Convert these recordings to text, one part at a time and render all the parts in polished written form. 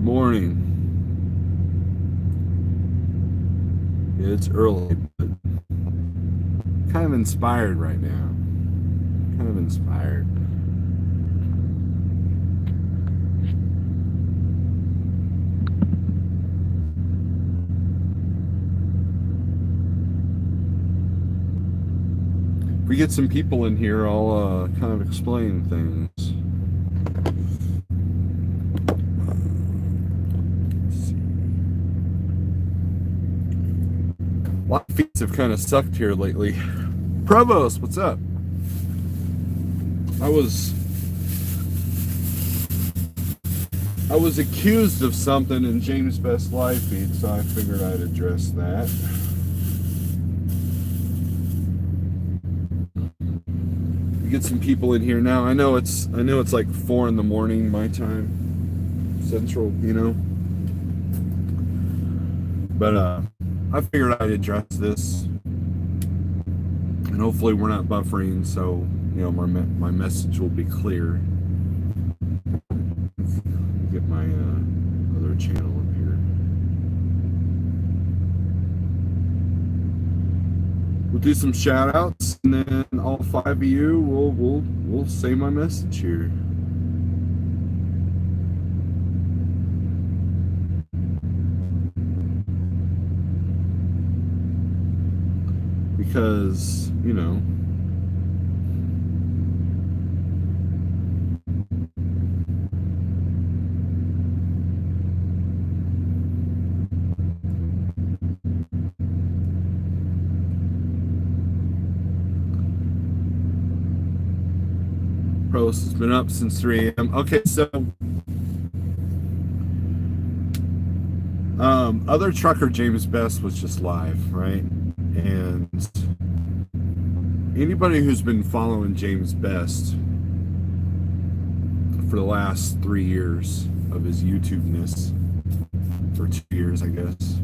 Good morning. Yeah, it's early, but kind of inspired right now. Kind of inspired. If we get some people in here, I'll kind of explain things. Let's see. A lot of feeds have kind of sucked here lately. Provost, what's up? I was accused of something in James Best live feed, so I figured I'd address that. We get some people in here now. I know it's like 4 in the morning my time, Central, But I figured I'd address this, and hopefully we're not buffering, so my message will be clear. Get my other channel up here. We'll do some shout outs, and then all 5 of you will say my message here. Because, Prost has been up since 3 a.m. Okay, so other trucker James Best was just live, right? And anybody who's been following James Best for the last 3 years of his YouTube-ness, or 2 years, I guess,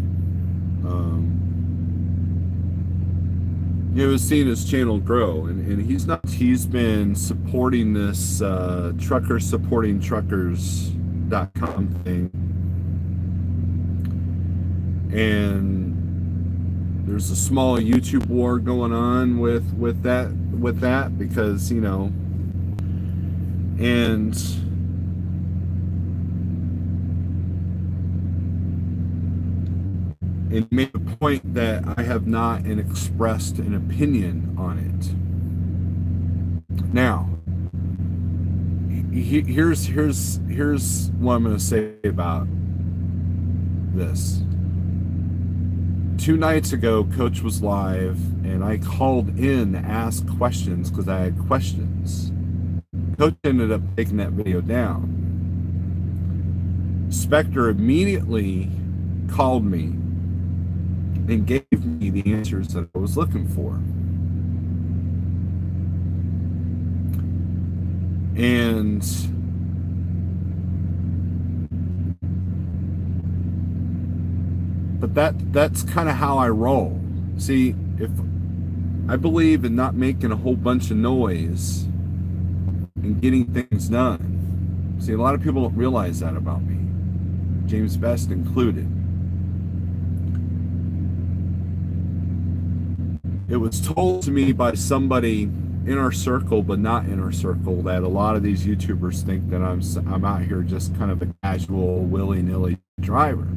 has seen his channel grow, and he's been supporting this truckers.com thing, and there's a small YouTube war going on with that because and it made a point that I have not expressed an opinion on it. Now, here's what I'm going to say about this. 2 nights ago, Coach was live, and I called in to ask questions because I had questions. Coach ended up taking that video down. Spectre immediately called me and gave me the answers that I was looking for. And but that's kind of how I roll. See, if I believe in not making a whole bunch of noise and getting things done. See, a lot of people don't realize that about me, James Best included. It was told to me by somebody in our circle, but not in our circle, that a lot of these YouTubers think that I'm out here just kind of a casual, willy-nilly driver.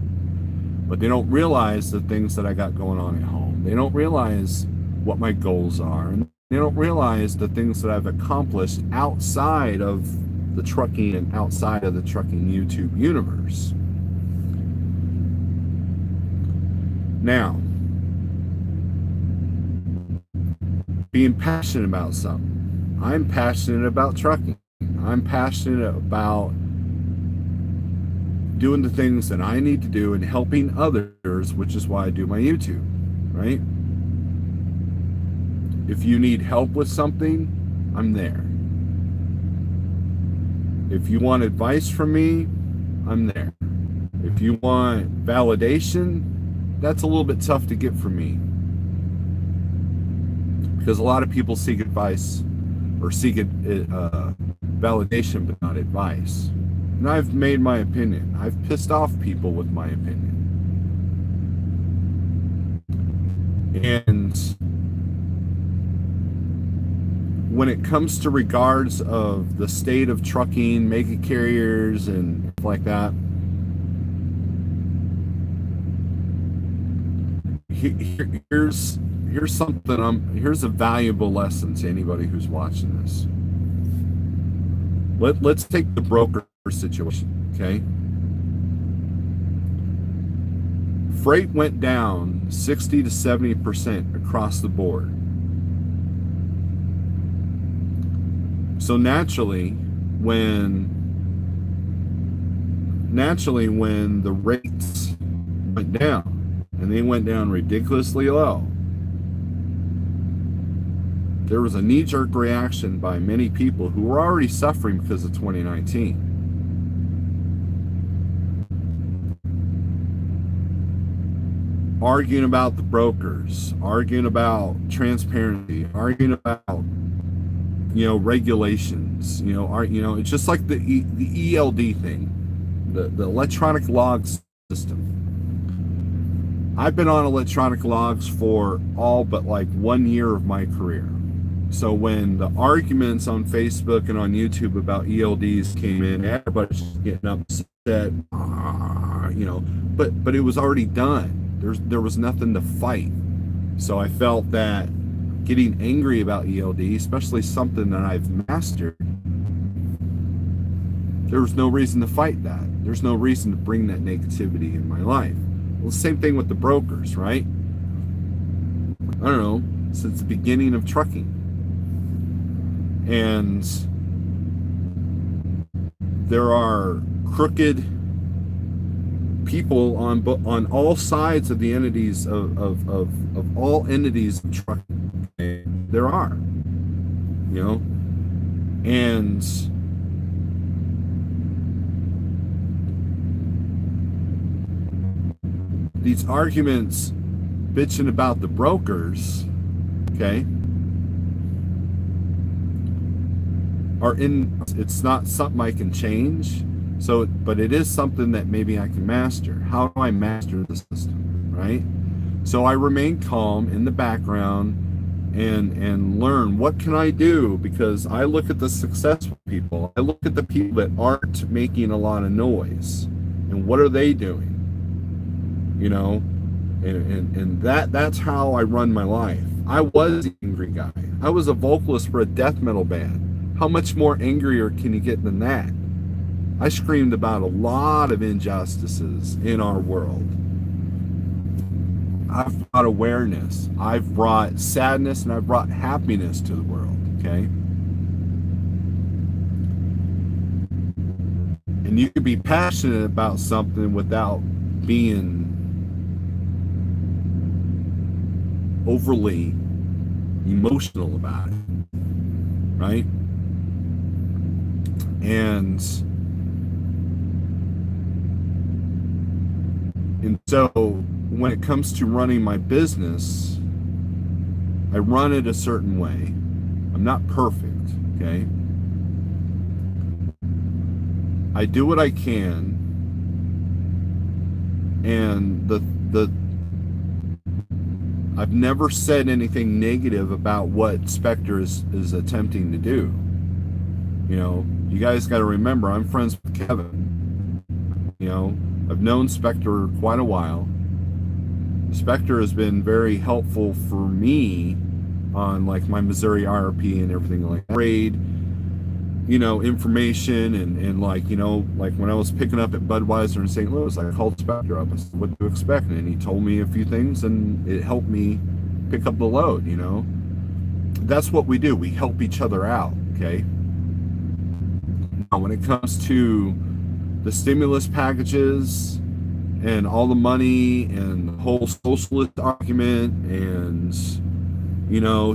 But they don't realize the things that I got going on at home. They don't realize what my goals are. And they don't realize the things that I've accomplished outside of the trucking and outside of the trucking YouTube universe. Now, being passionate about something. I'm passionate about trucking. I'm passionate about doing the things that I need to do and helping others, which is why I do my YouTube, right? If you need help with something, I'm there. If you want advice from me, I'm there. If you want validation, that's a little bit tough to get from me, because a lot of people seek advice or seek validation but not advice. And I've made my opinion. I've pissed off people with my opinion. And when it comes to regards of the state of trucking, mega carriers, and stuff like that, here's something. Here's a valuable lesson to anybody who's watching this. Let's take the broker situation, okay? Freight went down 60 to 70% across the board. So naturally, when the rates went down, and they went down ridiculously low, there was a knee-jerk reaction by many people who were already suffering because of 2019. Arguing about the brokers, arguing about transparency, arguing about regulations. It's just like the ELD thing, the electronic logs system. I've been on electronic logs for all but like 1 year of my career. So when the arguments on Facebook and on YouTube about ELDs came in, everybody's getting upset, but it was already done. There was nothing to fight. So I felt that getting angry about ELD, especially something that I've mastered, there was no reason to fight that. There's no reason to bring that negativity in my life. Well, the same thing with the brokers, right? I don't know, since the beginning of trucking. And there are crooked people on all sides of the entities of all entities of trucking. Okay? There are, and these arguments bitching about the brokers, okay, it's not something I can change. So, but it is something that maybe I can master. How do I master the system, right? So I remain calm in the background and learn what can I do, because I look at the successful people. I look at the people that aren't making a lot of noise, and what are they doing? And that's how I run my life. I was an angry guy. I was a vocalist for a death metal band. How much more angrier can you get than that? I screamed about a lot of injustices in our world. I've brought awareness. I've brought sadness, and I've brought happiness to the world, okay? And you can be passionate about something without being overly emotional about it, right? And so when it comes to running my business, I run it a certain way. I'm not perfect, okay? I do what I can, and I've never said anything negative about what Spectre is attempting to do. You guys got to remember, I'm friends with Kevin. I've known Spectre quite a while. Spectre has been very helpful for me on like my Missouri IRP and everything like that. Trade, information and like when I was picking up at Budweiser in St. Louis, I called Spectre up. I said, what to expect? And he told me a few things, and it helped me pick up the load, That's what we do. We help each other out, okay? Now, when it comes to the stimulus packages and all the money and the whole socialist argument and,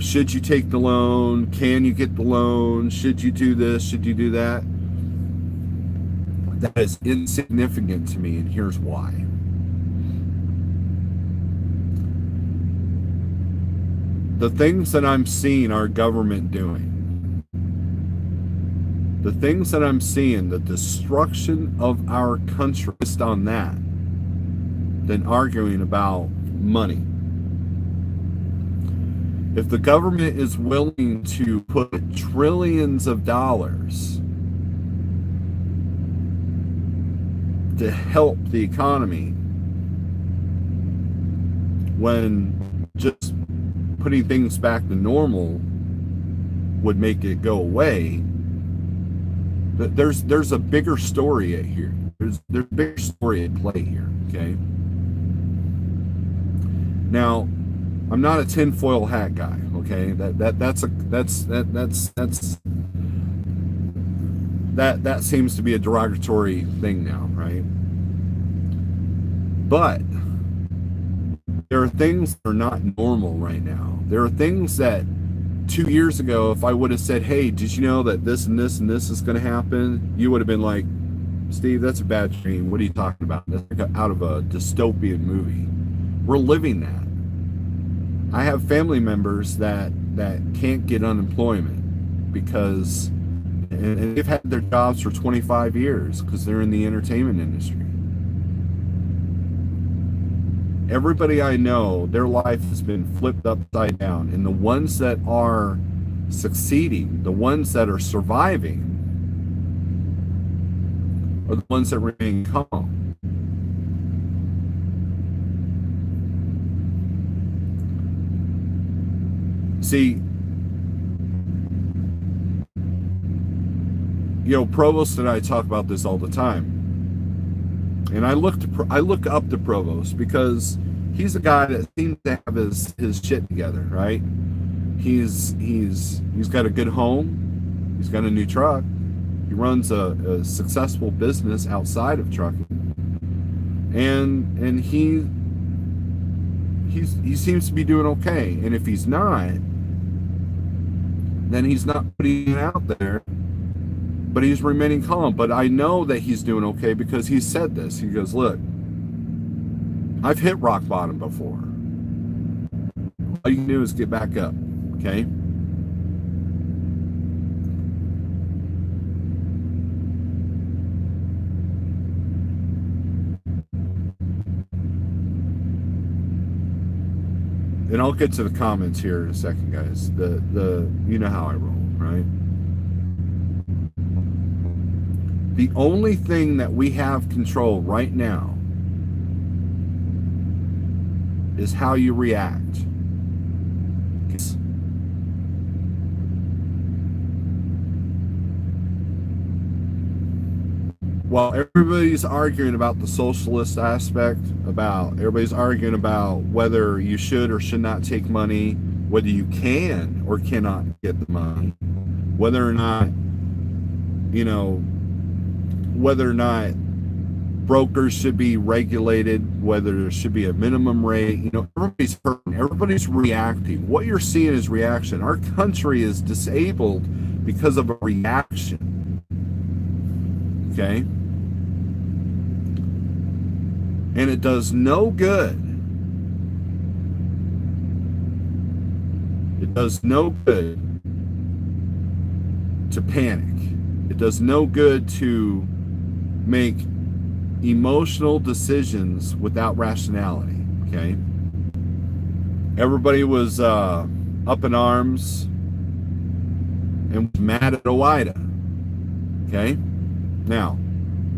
should you take the loan? Can you get the loan? Should you do this? Should you do that? That is insignificant to me, and here's why. The things that I'm seeing our government doing, The things that I'm seeing, the destruction of our country based on that, than arguing about money. If the government is willing to put trillions of dollars to help the economy, when just putting things back to normal would make it go away, there's a bigger story at here. There's a bigger story at play here. Okay. Now, I'm not a tinfoil hat guy. Okay, that seems to be a derogatory thing now, right? But there are things that are not normal right now. There are things that 2 years ago, if I would have said, hey, did you know that this and this and this is going to happen? You would have been like, Steve, that's a bad dream. What are you talking about? That's like out of a dystopian movie. We're living that. I have family members that can't get unemployment because, and they've had their jobs for 25 years because they're in the entertainment industry. Everybody I know, their life has been flipped upside down. And the ones that are succeeding, the ones that are surviving, are the ones that remain calm. See, Provost and I talk about this all the time. And I look up to Provost because he's a guy that seems to have his shit together, right? He's got a good home, he's got a new truck, he runs a successful business outside of trucking, and he seems to be doing okay. And if he's not, then he's not putting it out there. But he's remaining calm. But I know that he's doing okay because he said this. He goes, look, I've hit rock bottom before. All you can do is get back up, okay? And I'll get to the comments here in a second, guys. The you know how I roll, right? The only thing that we have control right now is how you react. While everybody's arguing about the socialist aspect, everybody's arguing about whether you should or should not take money, whether you can or cannot get the money, whether or not, whether or not brokers should be regulated, whether there should be a minimum rate. Everybody's hurting, everybody's reacting. What you're seeing is reaction. Our country is disabled because of a reaction. Okay? And it does no good. It does no good to panic. It does no good to make emotional decisions without rationality, okay? Everybody was up in arms and was mad at OIDA, okay? Now,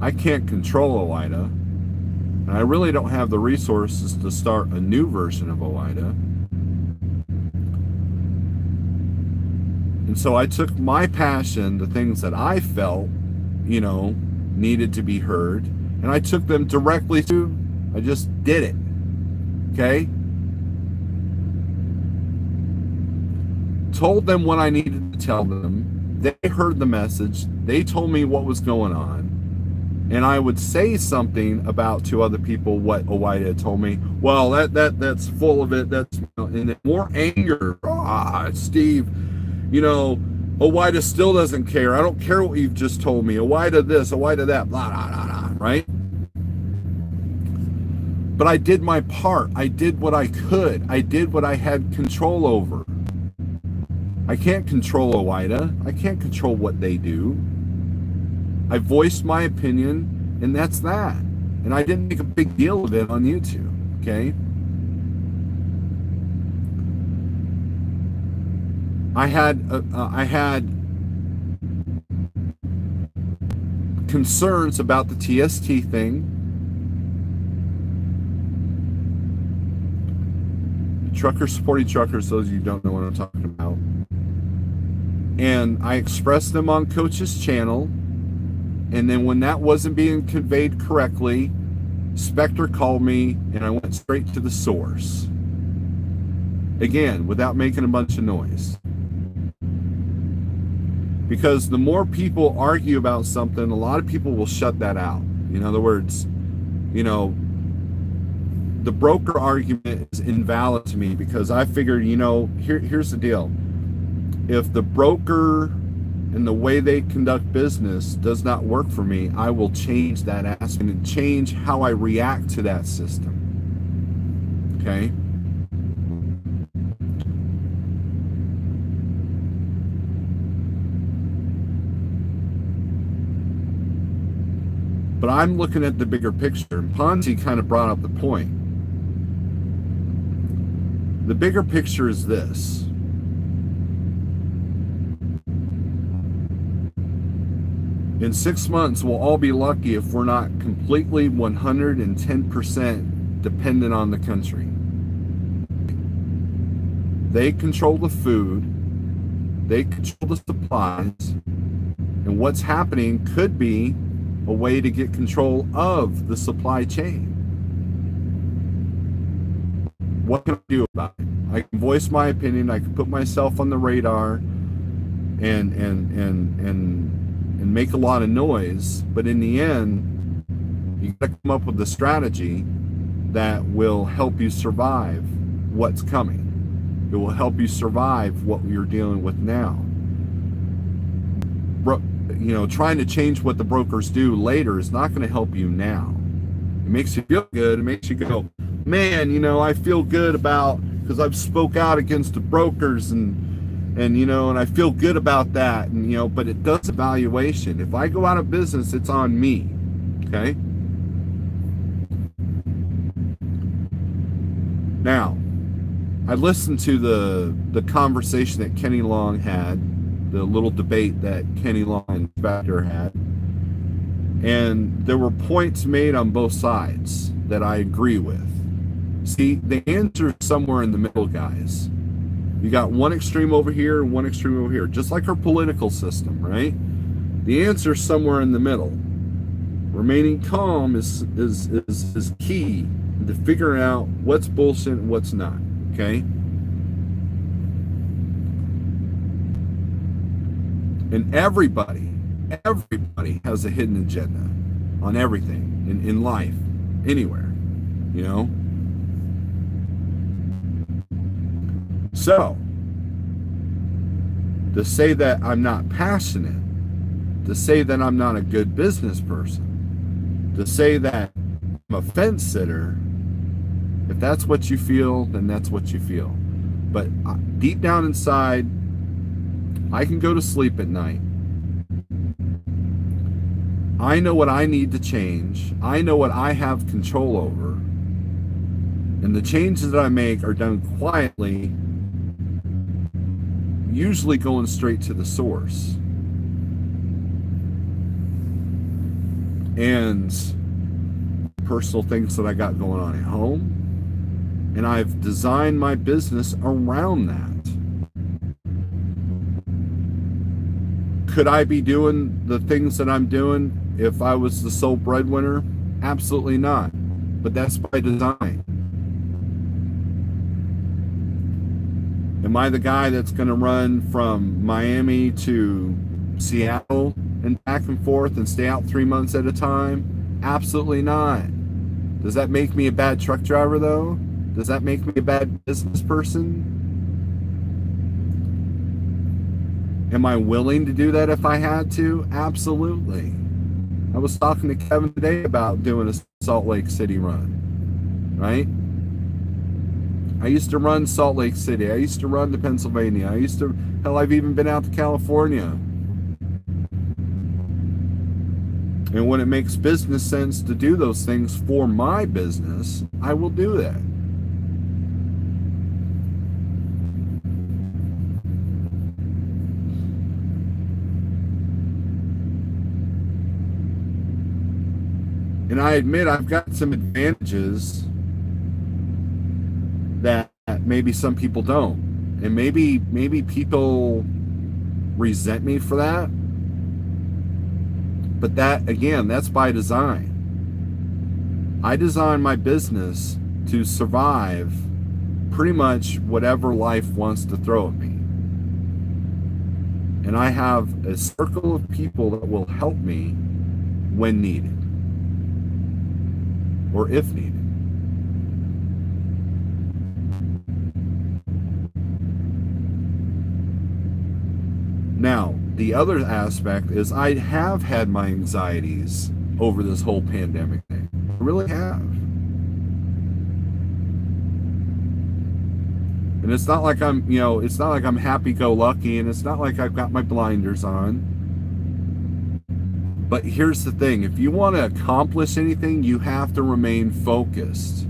I can't control OIDA, and I really don't have the resources to start a new version of OIDA. And so I took my passion, the things that I felt, needed to be heard, and I took them directly to, I just did it. Okay? Told them what I needed to tell them. They heard the message. They told me what was going on. And I would say something about to other people what OIDA had told me. Well, that's full of it. That's and more anger. Steve, OIDA still doesn't care. I don't care what you've just told me. OIDA this, OIDA that, blah, blah, blah, blah, right? But I did my part. I did what I could. I did what I had control over. I can't control OIDA. I can't control what they do. I voiced my opinion, and that's that. And I didn't make a big deal of it on YouTube, okay? I had concerns about the TST thing. Truckers supporting truckers, those of you who don't know what I'm talking about. And I expressed them on Coach's channel. And then when that wasn't being conveyed correctly, Spectre called me and I went straight to the source. Again, without making a bunch of noise. Because the more people argue about something, a lot of people will shut that out. In other words, you know, the broker argument is invalid to me because I figured, you know, here's the deal. If the broker and the way they conduct business does not work for me, I will change that aspect and change how I react to that system. Okay? But I'm looking at the bigger picture, and Ponzi kind of brought up the point. The bigger picture is this. In 6 months, we'll all be lucky if we're not completely 110% dependent on the country. They control the food, they control the supplies, and what's happening could be a way to get control of the supply chain. What can I do about it? I can voice my opinion, I can put myself on the radar and make a lot of noise, but in the end, you gotta come up with a strategy that will help you survive what's coming. It will help you survive what you're dealing with now. You know, trying to change what the brokers do later is not going to help you now. It makes you feel good. It makes you go, man, you know, I feel good about, because I've spoke out against the brokers and you know, and I feel good about that. And, you know, but it does evaluation. If I go out of business, it's on me. Okay. Now, I listened to the conversation that Kenny Long had, the little debate that Kenny Long and Spectre had, and there were points made on both sides that I agree with. See, the answer is somewhere in the middle, guys. You got one extreme over here and one extreme over here, just like our political system, right? The answer is somewhere in the middle. Remaining calm is key to figuring out what's bullshit and what's not, okay? And everybody has a hidden agenda on everything in life, anywhere, you know? So, to say that I'm not passionate, to say that I'm not a good business person, to say that I'm a fence sitter, if that's what you feel, then that's what you feel. But deep down inside, I can go to sleep at night. I know what I need to change. I know what I have control over. And the changes that I make are done quietly, usually going straight to the source. And personal things that I got going on at home. And I've designed my business around that. Could I be doing the things that I'm doing if I was the sole breadwinner? Absolutely not. But that's by design. Am I the guy that's going to run from Miami to Seattle and back and forth and stay out 3 months at a time? Absolutely not. Does that make me a bad truck driver, though? Does that make me a bad business person? Am I willing to do that if I had to? Absolutely. I was talking to Kevin today about doing a Salt Lake City run, right? I used to run Salt Lake City. I used to run to Pennsylvania. Hell, I've even been out to California. And when it makes business sense to do those things for my business, I will do that. And I admit I've got some advantages that maybe some people don't. And maybe people resent me for that. But that, again, that's by design. I design my business to survive pretty much whatever life wants to throw at me. And I have a circle of people that will help me when needed, or if needed. Now, the other aspect is I have had my anxieties over this whole pandemic thing. I really have. And it's not like I'm, it's not like I'm happy-go-lucky, and it's not like I've got my blinders on. But here's the thing. If you want to accomplish anything, you have to remain focused.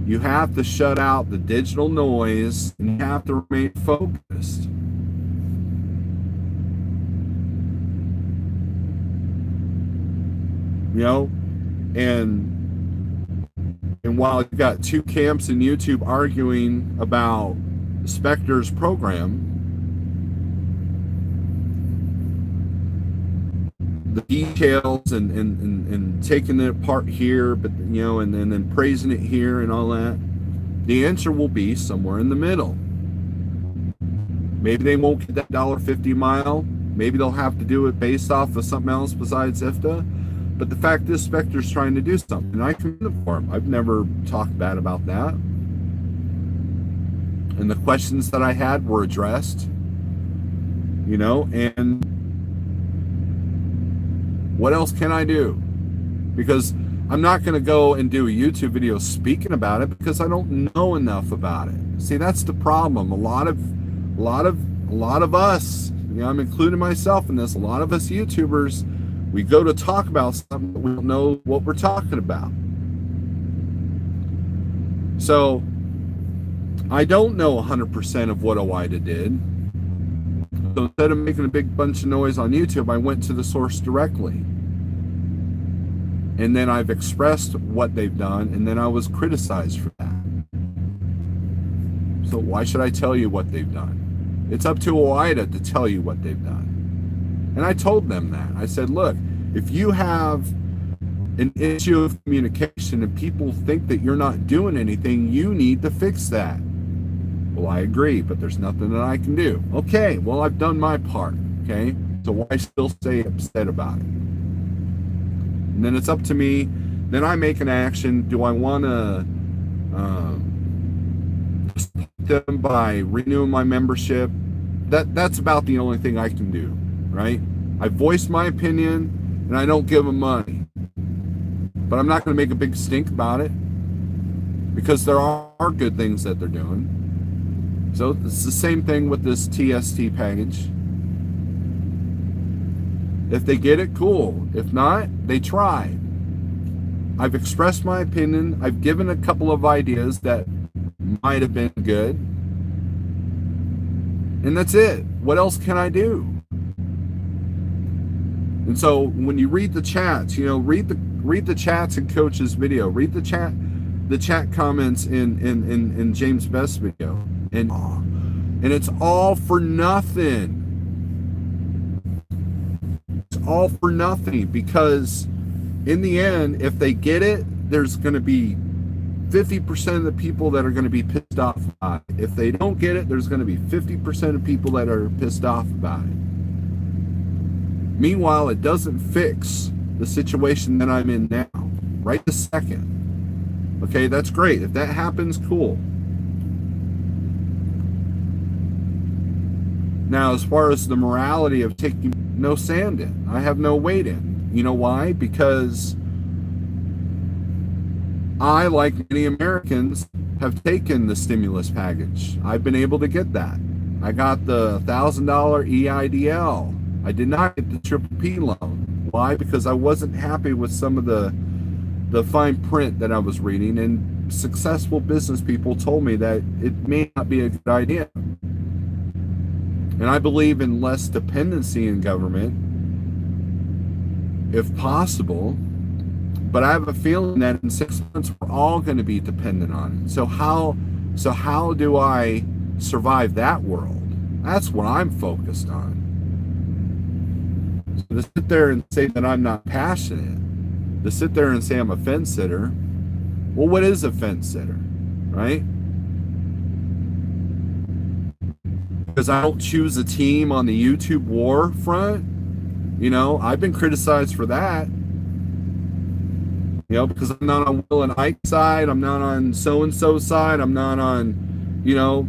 You have to shut out the digital noise, and you have to remain focused. And while you've got two camps in YouTube arguing about Spectre's program, the details and taking it apart here, but and then praising it here and all that, the answer will be somewhere in the middle. Maybe they won't get that $1.50 mile. Maybe they'll have to do it based off of something else besides IFTA. But the fact is, Spectre's trying to do something, and I commend them for him. I've never talked bad about that. And the questions that I had were addressed, and what else can I do? Because I'm not going to go and do a YouTube video speaking about it because I don't know enough about it. See, that's the problem. A lot of us, I'm including myself in this, a lot of us YouTubers, we go to talk about something, but we don't know what we're talking about. So, I don't know 100% of what OIDA did. So instead of making a big bunch of noise on YouTube, I went to the source directly. And then I've expressed what they've done, and then I was criticized for that. So why should I tell you what they've done? It's up to OIDA to tell you what they've done. And I told them that. I said, look, if you have an issue of communication and people think that you're not doing anything, you need to fix that. Well, I agree, but there's nothing that I can do. Okay, well, I've done my part, okay? So why still stay upset about it? And then it's up to me. Then I make an action. Do I want to support them by renewing my membership? That's about the only thing I can do, right? I voiced my opinion, and I don't give them money. But I'm not going to make a big stink about it, because there are good things that they're doing. So it's the same thing with this TST package. If they get it, cool. If not, they tried. I've expressed my opinion. I've given a couple of ideas that might have been good. And that's it. What else can I do? And so when you read the chats, read the chats in Coach's video. Read the chat comments in James Best's video. And it's all for nothing. It's all for nothing, because in the end, if they get it, there's going to be 50% of the people that are going to be pissed off about it. If they don't get it, there's going to be 50% of people that are pissed off about it. Meanwhile, it doesn't fix the situation that I'm in now, right this second. Okay, that's great. If that happens, cool. Now, as far as the morality of taking no sand in, I have no weight in. You know why? Because I, like many Americans, have taken the stimulus package. I've been able to get that. I got the $1,000 EIDL. I did not get the PPP loan. Why? Because I wasn't happy with some of the fine print that I was reading, and successful business people told me that it may not be a good idea. And I believe in less dependency in government, if possible. But I have a feeling that in 6 months we're all going to be dependent on it. So how do I survive that world? That's what I'm focused on. So to sit there and say that I'm not passionate, to sit there and say I'm a fence sitter, well, what is a fence sitter, right? Because I don't choose a team on the YouTube war front. You know, I've been criticized for that. You know, because I'm not on Will and Ike's side, I'm not on so-and-so side, I'm not on, you know,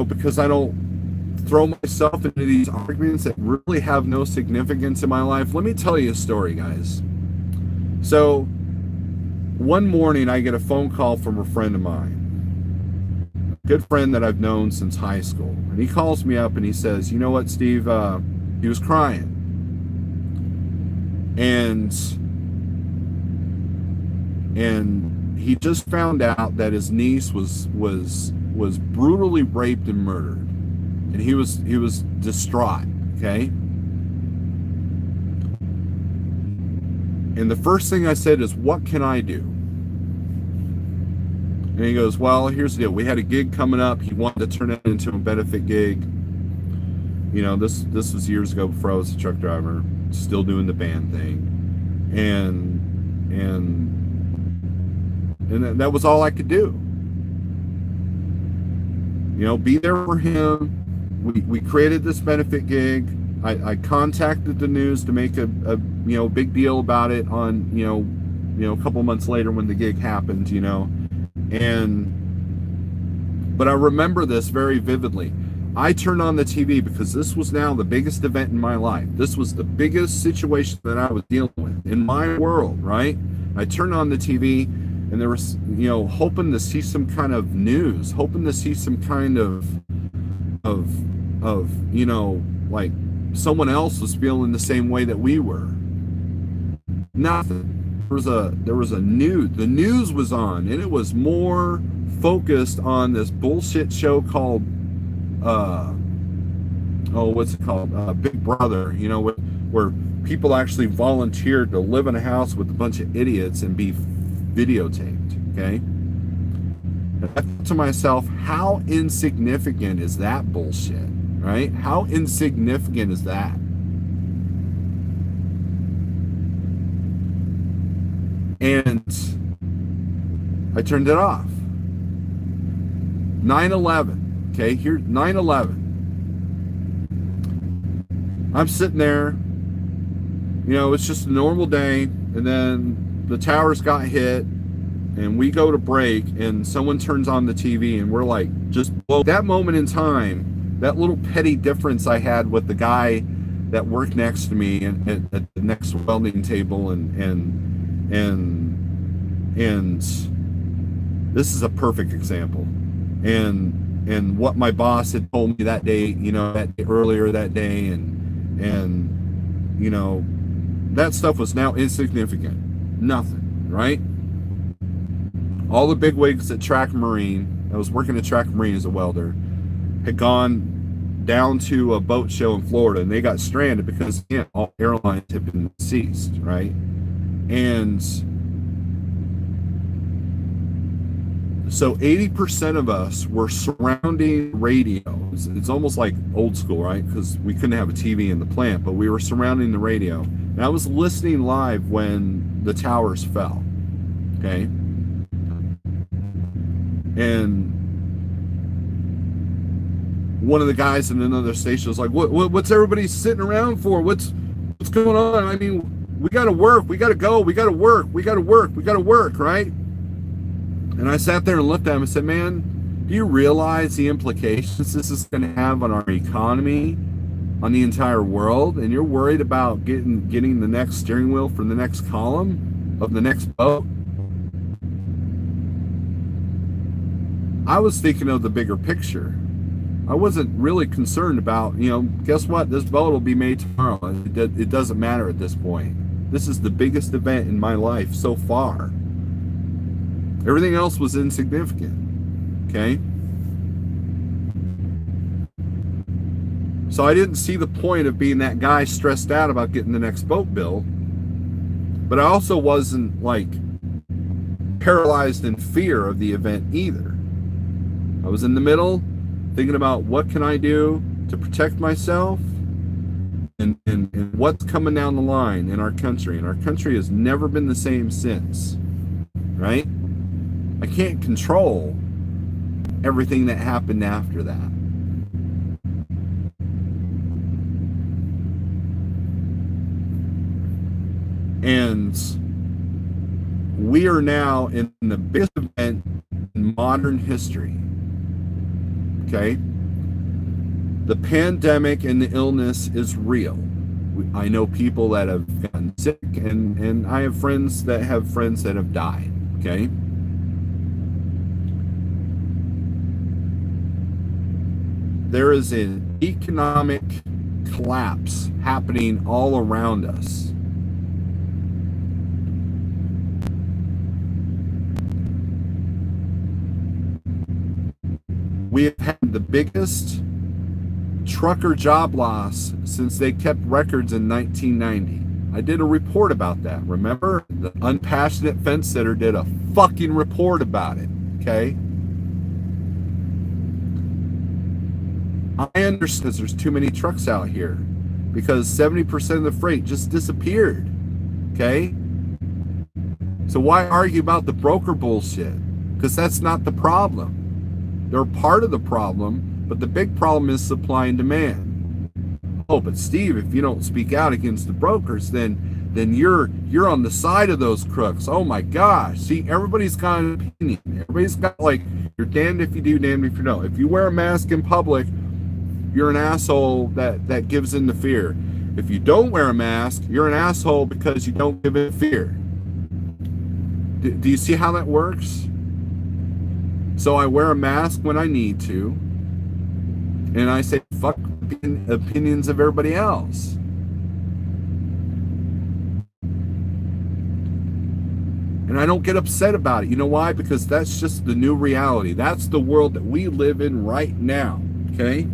because I don't throw myself into these arguments that really have no significance in my life. Let me tell you a story, guys. So, one morning I get a phone call from a friend of mine, a good friend that I've known since high school. And he calls me up and he says, you know what, Steve, he was crying. And he just found out that his niece was brutally raped and murdered, and he was distraught. Okay. And the first thing I said is, what can I do? And he goes, well, here's the deal. We had a gig coming up. He wanted to turn it into a benefit gig. You know, this was years ago, before I was a truck driver, still doing the band thing. And that was all I could do. You know, be there for him. We created this benefit gig. I contacted the news to make a big deal about it on, a couple months later when the gig happened, but I remember this very vividly. I turned on the TV because this was now the biggest event in my life. This was the biggest situation that I was dealing with in my world, right? I turned on the TV and there was, hoping to see some kind of news, hoping to see some kind of like someone else was feeling the same way that we were. Nothing. There was a news. The news was on, and it was more focused on this bullshit show called what's it called? Big Brother, where people actually volunteered to live in a house with a bunch of idiots and be videotaped, okay? And I thought to myself, how insignificant is that bullshit, right? How insignificant is that? And I turned it off. 9/11. Okay, here, 9/11. I'm sitting there, it's just a normal day, and then the towers got hit, and we go to break, and someone turns on the TV, and we're like, just, well, that moment in time, that little petty difference I had with the guy that worked next to me at the next welding table, and this is a perfect example. And what my boss had told me that day, that day, earlier that day, and that stuff was now insignificant. Nothing, right? All the bigwigs at Track Marine, I was working at Track Marine as a welder, had gone down to a boat show in Florida, and they got stranded because all airlines had been seized, right? And so 80% of us were surrounding radio. It's almost like old school, right? Because we couldn't have a TV in the plant, but we were surrounding the radio. And I was listening live when the towers fell, okay? And one of the guys in another station was like, what's everybody sitting around for? What's going on? I mean, we got to work. We got to go. We got to work. We got to work. We got to work, right? And I sat there and looked at him and said, man, do you realize the implications this is going to have on our economy, on the entire world? And you're worried about getting the next steering wheel for the next column of the next boat? I was thinking of the bigger picture. I wasn't really concerned about, guess what? This boat will be made tomorrow. It doesn't matter at this point. This is the biggest event in my life so far. Everything else was insignificant. Okay? So I didn't see the point of being that guy stressed out about getting the next boat built. But I also wasn't like paralyzed in fear of the event either. I was in the middle thinking about what can I do to protect myself and what's coming down the line in our country. And our country has never been the same since, right? I can't control everything that happened after that. And we are now in the biggest event in modern history. Okay? The pandemic and the illness is real. I know people that have gotten sick, and I have friends that have died. Okay? There is an economic collapse happening all around us. We have had the biggest trucker job loss since they kept records in 1990. I did a report about that. Remember? The Unpassionate Fence Sitter did a fucking report about it. Okay? I understand there's too many trucks out here because 70% of the freight just disappeared. Okay? So why argue about the broker bullshit? Because that's not the problem. They're part of the problem, but the big problem is supply and demand. Oh, but Steve, if you don't speak out against the brokers, then you're on the side of those crooks. Oh my gosh. See, everybody's got an opinion. Everybody's got like, you're damned if you do, damned if you don't. If you wear a mask in public, you're an asshole that gives in to fear. If you don't wear a mask, you're an asshole because you don't give in to fear. Do you see how that works? So I wear a mask when I need to, and I say fuck opinions of everybody else. And I don't get upset about it. You know why? Because that's just the new reality. That's the world that we live in right now. Okay?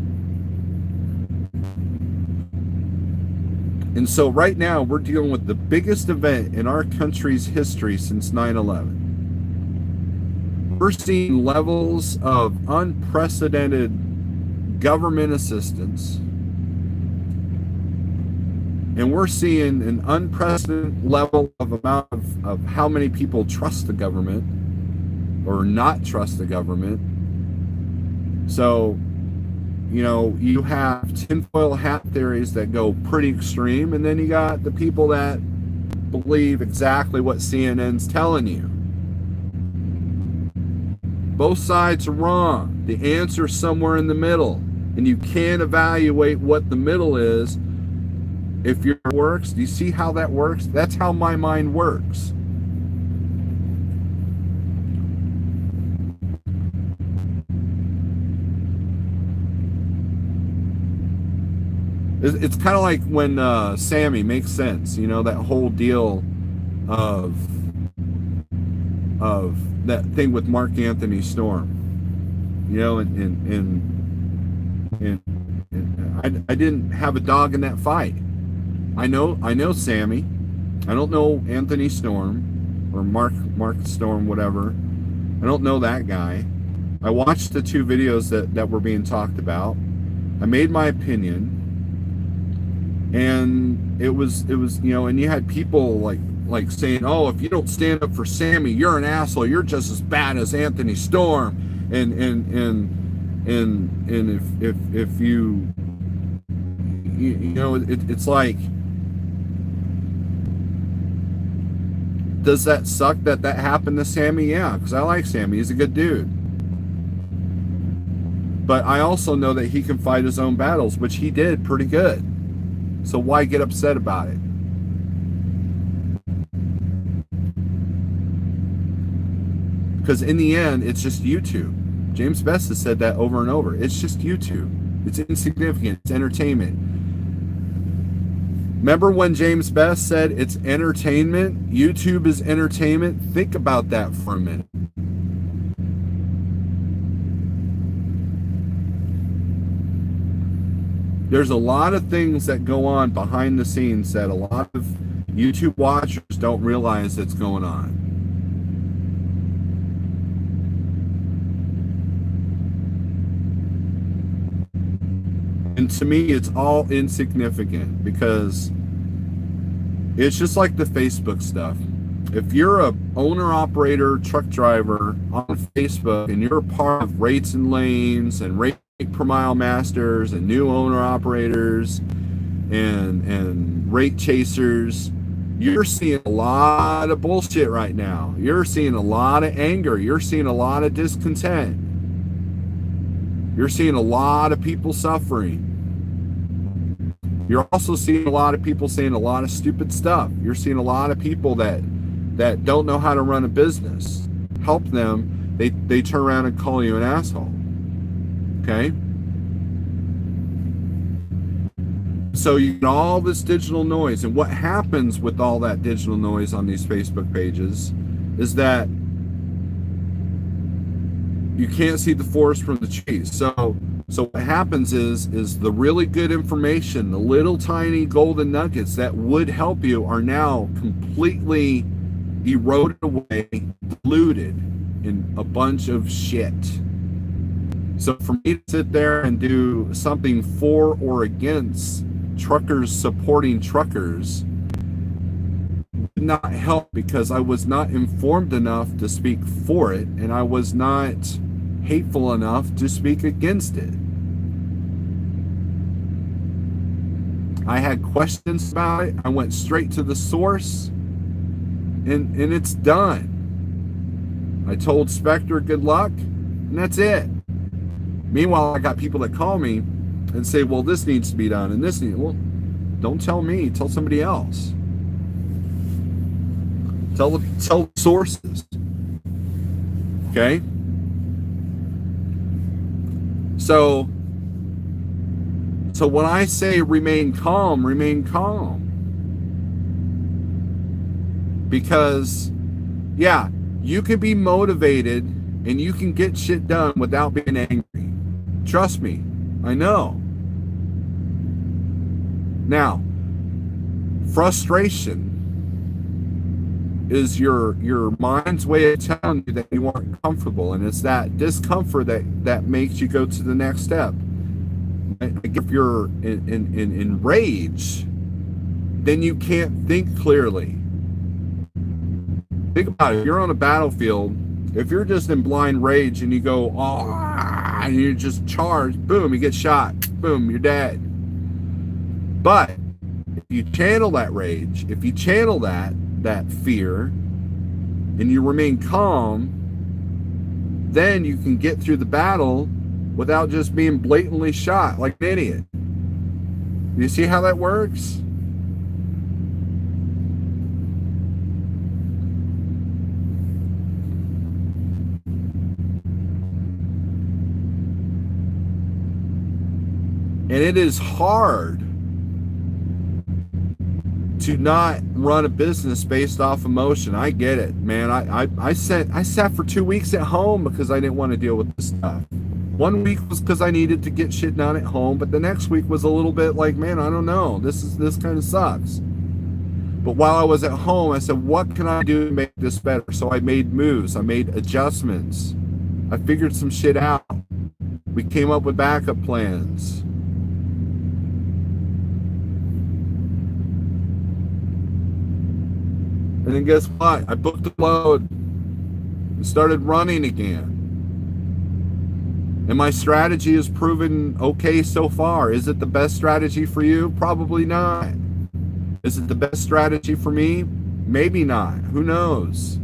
And so right now we're dealing with the biggest event in our country's history since 9/11. We're seeing levels of unprecedented government assistance. And we're seeing an unprecedented level of amount of how many people trust the government or not trust the government. So, you have tinfoil hat theories that go pretty extreme, and then you got the people that believe exactly what CNN's telling you. Both sides are wrong. The answer's somewhere in the middle. And you can evaluate what the middle is if it works. Do you see how that works? That's how my mind works. It's kind of like when Sammy makes sense. That whole deal of that thing with Mark Anthony Storm, and I didn't have a dog in that fight. I know Sammy. I don't know Anthony Storm or Mark Storm, whatever. I don't know that guy. I watched the two videos that were being talked about. I made my opinion, and it was and you had people like saying, oh, if you don't stand up for Sammy, you're an asshole. You're just as bad as Anthony Storm. And if you it's like, does that suck that happened to Sammy? Yeah, because I like Sammy. He's a good dude. But I also know that he can fight his own battles, which he did pretty good. So why get upset about it? Because in the end, it's just YouTube. James Best has said that over and over. It's just YouTube. It's insignificant. It's entertainment. Remember when James Best said it's entertainment? YouTube is entertainment? Think about that for a minute. There's a lot of things that go on behind the scenes that a lot of YouTube watchers don't realize that's going on. And to me, it's all insignificant because it's just like the Facebook stuff. If you're a owner-operator truck driver on Facebook and you're a part of rates and lanes and rate per mile masters and new owner-operators and rate chasers, you're seeing a lot of bullshit right now. You're seeing a lot of anger. You're seeing a lot of discontent. You're seeing a lot of people suffering. You're also seeing a lot of people saying a lot of stupid stuff. You're seeing a lot of people that don't know how to run a business. Help them. They turn around and call you an asshole. Okay? So you get all this digital noise, and what happens with all that digital noise on these Facebook pages is that you can't see the forest from the trees. So what happens is the really good information, the little tiny golden nuggets that would help you are now completely eroded away, diluted in a bunch of shit. So for me to sit there and do something for or against truckers supporting truckers did not help, because I was not informed enough to speak for it, and I was not hateful enough to speak against it. I had questions about it. I went straight to the source, and it's done. I told Spectre good luck, and that's it. Meanwhile, I got people that call me and say, well, this needs to be done, and this needs... Well, don't tell me. Tell somebody else. Tell the sources. Okay? So when I say remain calm, remain calm. Because, yeah, you can be motivated and you can get shit done without being angry. Trust me, I know. Now, frustration is your mind's way of telling you that you aren't comfortable, and it's that discomfort that makes you go to the next step. If you're in rage, then you can't think clearly. Think about it. If you're on a battlefield, if you're just in blind rage and you go, oh, and you just charge, boom, you get shot, boom, you're dead. But if you channel that rage, if you channel that fear, and you remain calm, then you can get through the battle without just being blatantly shot like an idiot. You see how that works? And it is hard to not run a business based off emotion. I get it, man. I sat for 2 weeks at home because I didn't want to deal with this stuff. 1 week was because I needed to get shit done at home, but the next week was a little bit like, man, I don't know. This kind of sucks. But while I was at home, I said, what can I do to make this better? So I made moves. I made adjustments. I figured some shit out. We came up with backup plans. And then guess what? I booked a load and started running again. And my strategy has proven okay so far. Is it the best strategy for you? Probably not. Is it the best strategy for me? Maybe not. Who knows?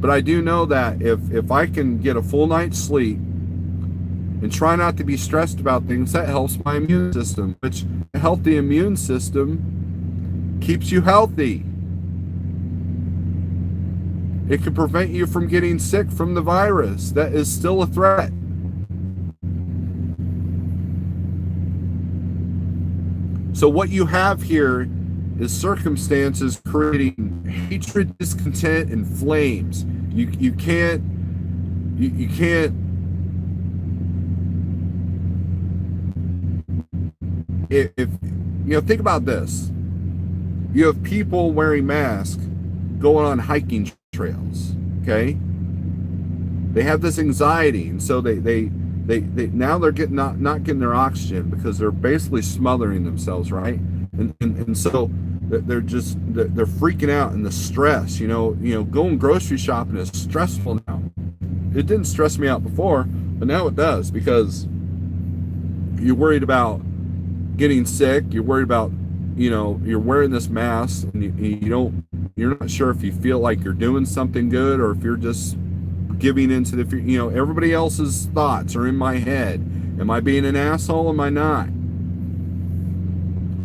But I do know that if I can get a full night's sleep and try not to be stressed about things, that helps my immune system, which a healthy immune system keeps you healthy. It can prevent you from getting sick from the virus. That is still a threat. So what you have here is circumstances creating hatred, discontent, and flames. You can't if think about this. You have people wearing masks going on hiking trails, okay? They have this anxiety, and so they now they're getting not getting their oxygen because they're basically smothering themselves, right? And so they're freaking out, and the stress, going grocery shopping is stressful now. It didn't stress me out before, but now it does, because you're worried about getting sick. You're worried about, you're wearing this mask, and you're not sure if you feel like you're doing something good or if you're just giving into the, everybody else's thoughts are in my head. Am I being an asshole? Am I not?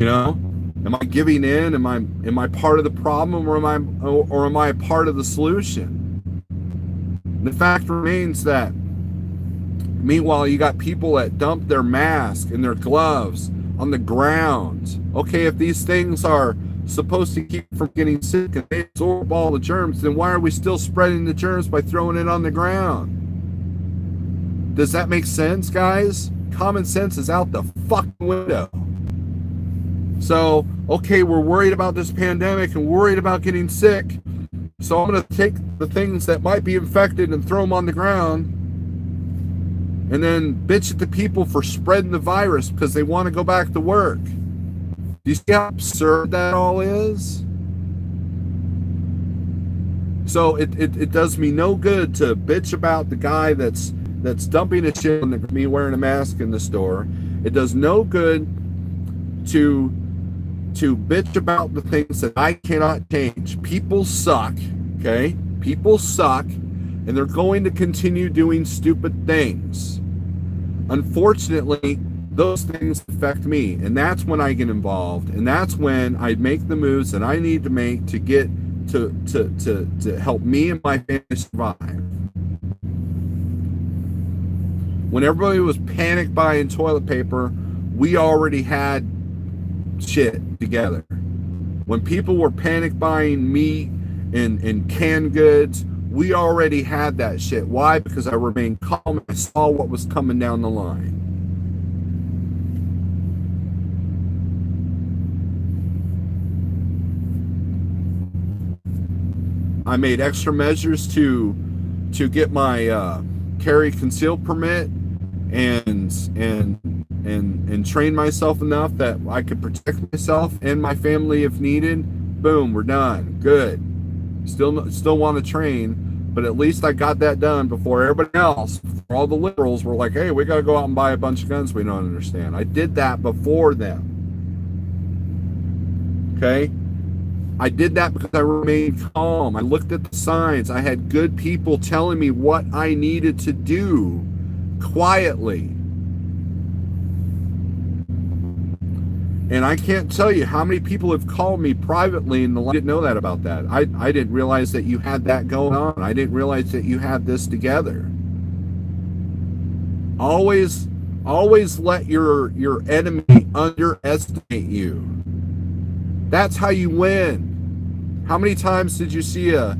Am I giving in? Am I part of the problem, or am I a part of the solution? The fact remains that, meanwhile, you got people that dump their mask and their gloves on the ground. Okay, if these things are supposed to keep from getting sick and they absorb all the germs, then why are we still spreading the germs by throwing it on the ground? Does that make sense, guys? Common sense is out the fucking window. So, okay, we're worried about this pandemic and worried about getting sick. So I'm going to take the things that might be infected and throw them on the ground, and then bitch at the people for spreading the virus because they want to go back to work. Do you see how absurd that all is? So it does me no good to bitch about the guy that's dumping a shit on me wearing a mask in the store. It does no good to bitch about the things that I cannot change. People suck, okay? People suck, and they're going to continue doing stupid things. Unfortunately, those things affect me, and that's when I get involved, and that's when I make the moves that I need to make to get to help me and my family survive. When everybody was panic buying toilet paper, we already had shit together. When people were panic buying meat and canned goods, we already had that shit. Why? Because I remained calm and I saw what was coming down the line. I made extra measures to get my carry conceal permit and train myself enough that I could protect myself and my family if needed. Boom, we're done. Good. Still want to train, but at least I got that done before everybody else, before all the liberals were like, hey, we got to go out and buy a bunch of guns we don't understand. I did that before them. Okay? I did that because I remained calm. I looked at the signs. I had good people telling me what I needed to do quietly. And I can't tell you how many people have called me privately and didn't know that about that. I didn't realize that you had that going on. I didn't realize that you had this together. Always let your enemy underestimate you. That's how you win. How many times did you see a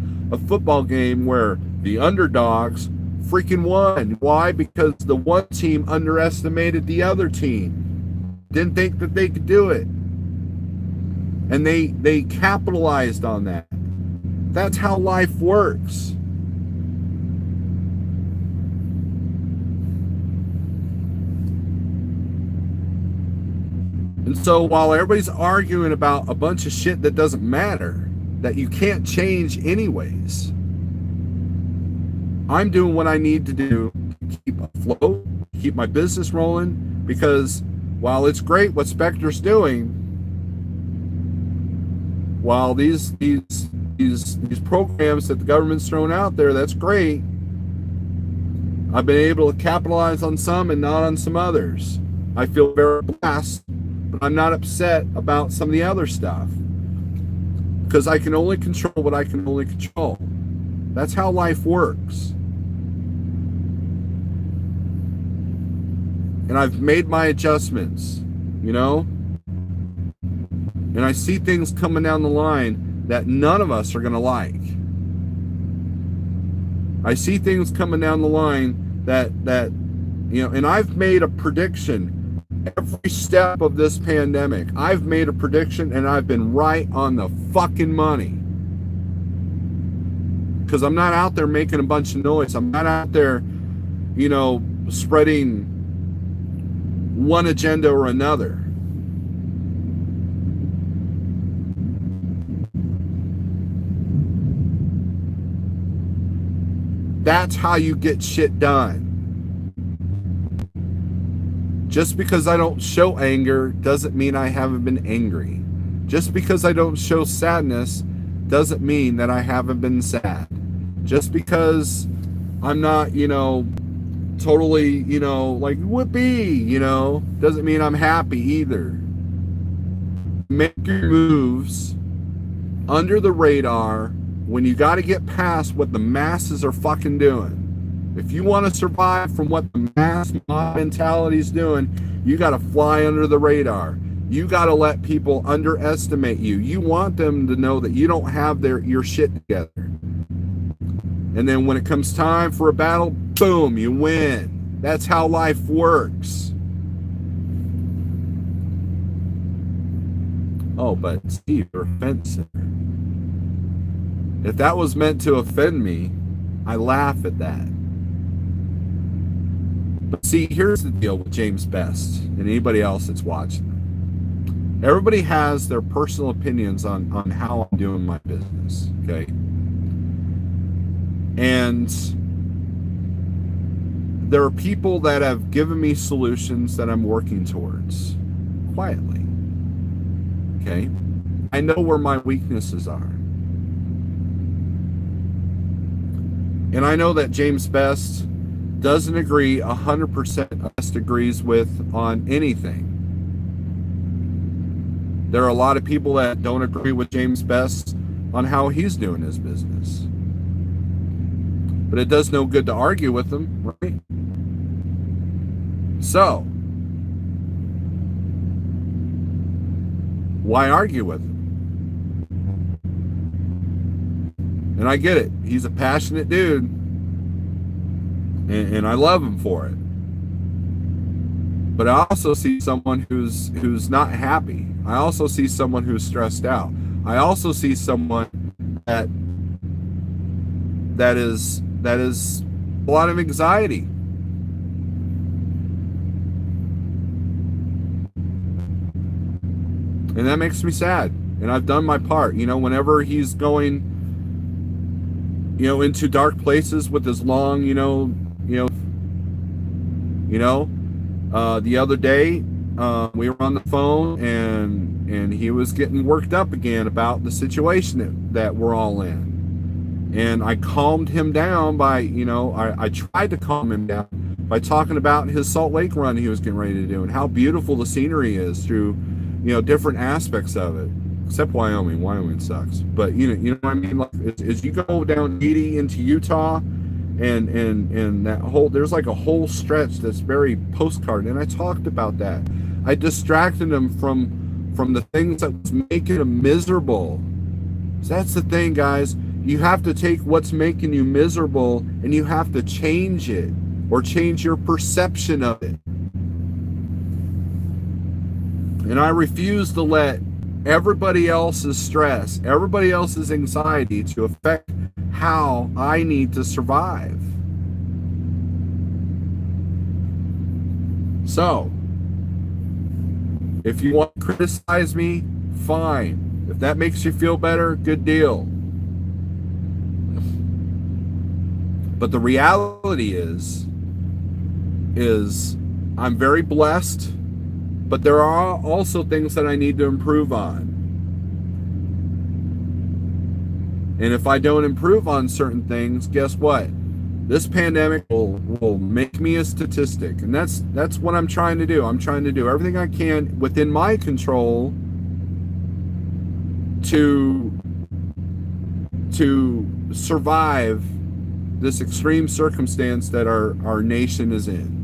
football game where the underdogs freaking won? Why? Because the one team underestimated the other team. Didn't think that they could do it. And they capitalized on that. That's how life works. And so while everybody's arguing about a bunch of shit that doesn't matter, that you can't change anyways, I'm doing what I need to do to keep afloat, keep my business rolling, because while it's great what Spectre's doing, while these programs that the government's thrown out there, that's great. I've been able to capitalize on some and not on some others. I feel very blessed, but I'm not upset about some of the other stuff, because I can only control what I can only control. That's how life works. And I've made my adjustments, you know? And I see things coming down the line that none of us are going to like. I see things coming down the line that you know, and I've made a prediction every step of this pandemic. I've made a prediction and I've been right on the fucking money. Because I'm not out there making a bunch of noise. I'm not out there, you know, spreading one agenda or another. That's how you get shit done. Just because I don't show anger doesn't mean I haven't been angry. Just because I don't show sadness doesn't mean that I haven't been sad. Just because I'm not, you know, totally, you know, like whoopee, you know, doesn't mean I'm happy either. Make your moves under the radar when you got to get past what the masses are fucking doing. If you want to survive from what the mass mentality is doing, you got to fly under the radar. You got to let people underestimate you. You want them to know that you don't have your shit together. And then when it comes time for a battle, boom, you win. That's how life works. Oh, but Steve, you're offensive. If that was meant to offend me, I laugh at that. But see, here's the deal with James Best and anybody else that's watching. Everybody has their personal opinions on how I'm doing my business, okay? And there are people that have given me solutions that I'm working towards quietly, okay? I know where my weaknesses are. And I know that James Best doesn't agree 100%, Best agrees with on anything. There are a lot of people that don't agree with James Best on how he's doing his business. But it does no good to argue with him, right? So, why argue with him? And I get it. He's a passionate dude. And I love him for it. But I also see someone who's not happy. I also see someone who's stressed out. I also see someone that is a lot of anxiety. And that makes me sad. And I've done my part. You know, whenever he's going, you know, into dark places with his long, the other day, we were on the phone and he was getting worked up again about the situation that we're all in. And I calmed him down by, I tried to calm him down by talking about his Salt Lake run he was getting ready to do and how beautiful the scenery is through, different aspects of it. Except Wyoming. Wyoming sucks. But you know what I mean? Like as you go down Edie into Utah and that whole, there's like a whole stretch that's very postcard. And I talked about that. I distracted him from the things that was making him miserable. So that's the thing, guys. You have to take what's making you miserable and you have to change it or change your perception of it. And I refuse to let everybody else's stress, everybody else's anxiety to affect how I need to survive. So, if you want to criticize me, fine. If that makes you feel better, good deal. But the reality is I'm very blessed, but there are also things that I need to improve on. And if I don't improve on certain things, guess what? This pandemic will make me a statistic. And that's what I'm trying to do. I'm trying to do everything I can within my control to survive this extreme circumstance that our nation is in.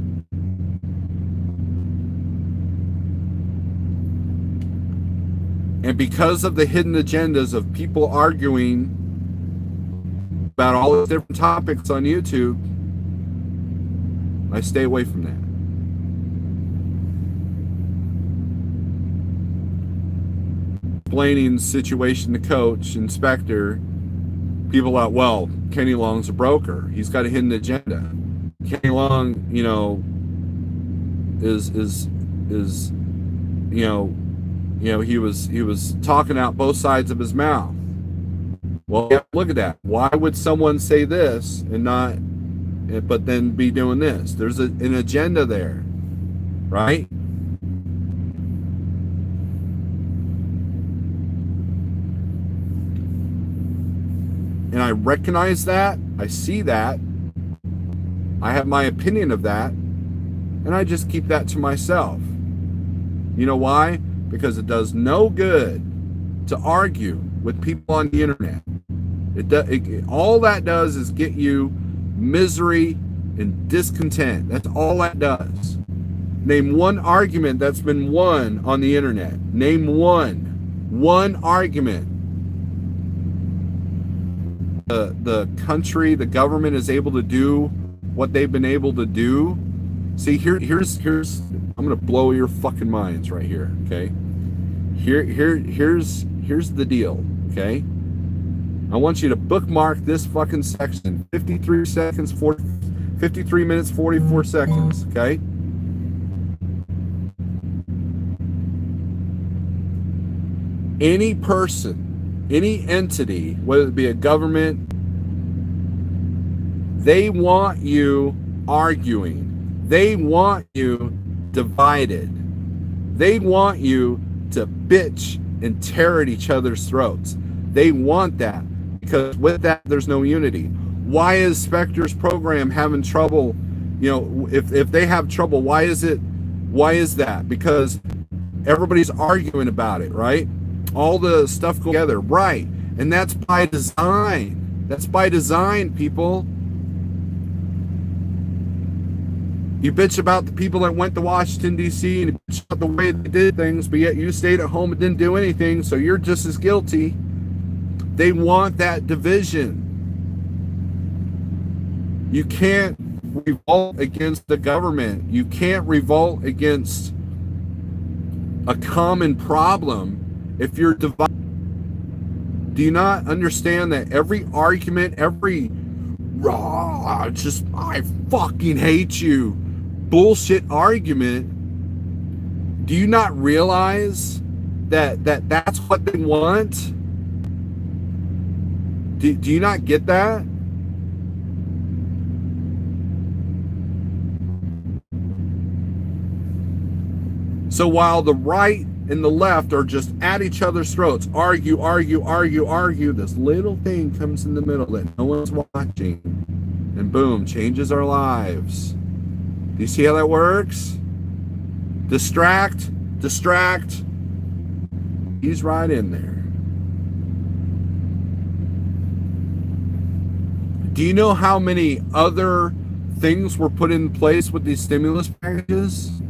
And because of the hidden agendas of people arguing about all these different topics on YouTube, I stay away from that. Explaining the situation to coach, inspector, people out, well, Kenny Long's a broker. He's got a hidden agenda. Kenny Long, is he was talking out both sides of his mouth. Well, yeah, look at that. Why would someone say this and not, but then be doing this? There's an agenda there, right? And I recognize that. I see that. I have my opinion of that. And I just keep that to myself. You know why? Because it does no good to argue with people on the internet. All that does is get you misery and discontent. That's all that does. Name one argument that's been won on the internet. Name one argument. The country, the government is able to do what they've been able to do. See, here's I'm gonna blow your fucking minds right here, okay? Here's the deal, okay? I want you to bookmark this fucking section. 53 minutes, 44 seconds, okay? Any person, any entity, whether it be a government, they want you arguing. They want you divided. They want you to bitch and tear at each other's throats. They want that, because with that, there's no unity. Why is Spectre's program having trouble? If they have trouble, why is that? Because everybody's arguing about it, right? All the stuff goes together, right? And that's by design. That's by design, people. You bitch about the people that went to Washington, D.C., and you bitch about the way they did things, but yet you stayed at home and didn't do anything, so you're just as guilty. They want that division. You can't revolt against the government. You can't revolt against a common problem if you're divided. Do you not understand that every argument, every I fucking hate you bullshit argument, do you not realize that that's what they want? Do you not get that? So while the right and the left are just at each other's throats, argue, this little thing comes in the middle that no one's watching, and boom, changes our lives. Do you see how that works? Distract. He's right in there. Do you know how many other things were put in place with these stimulus packages?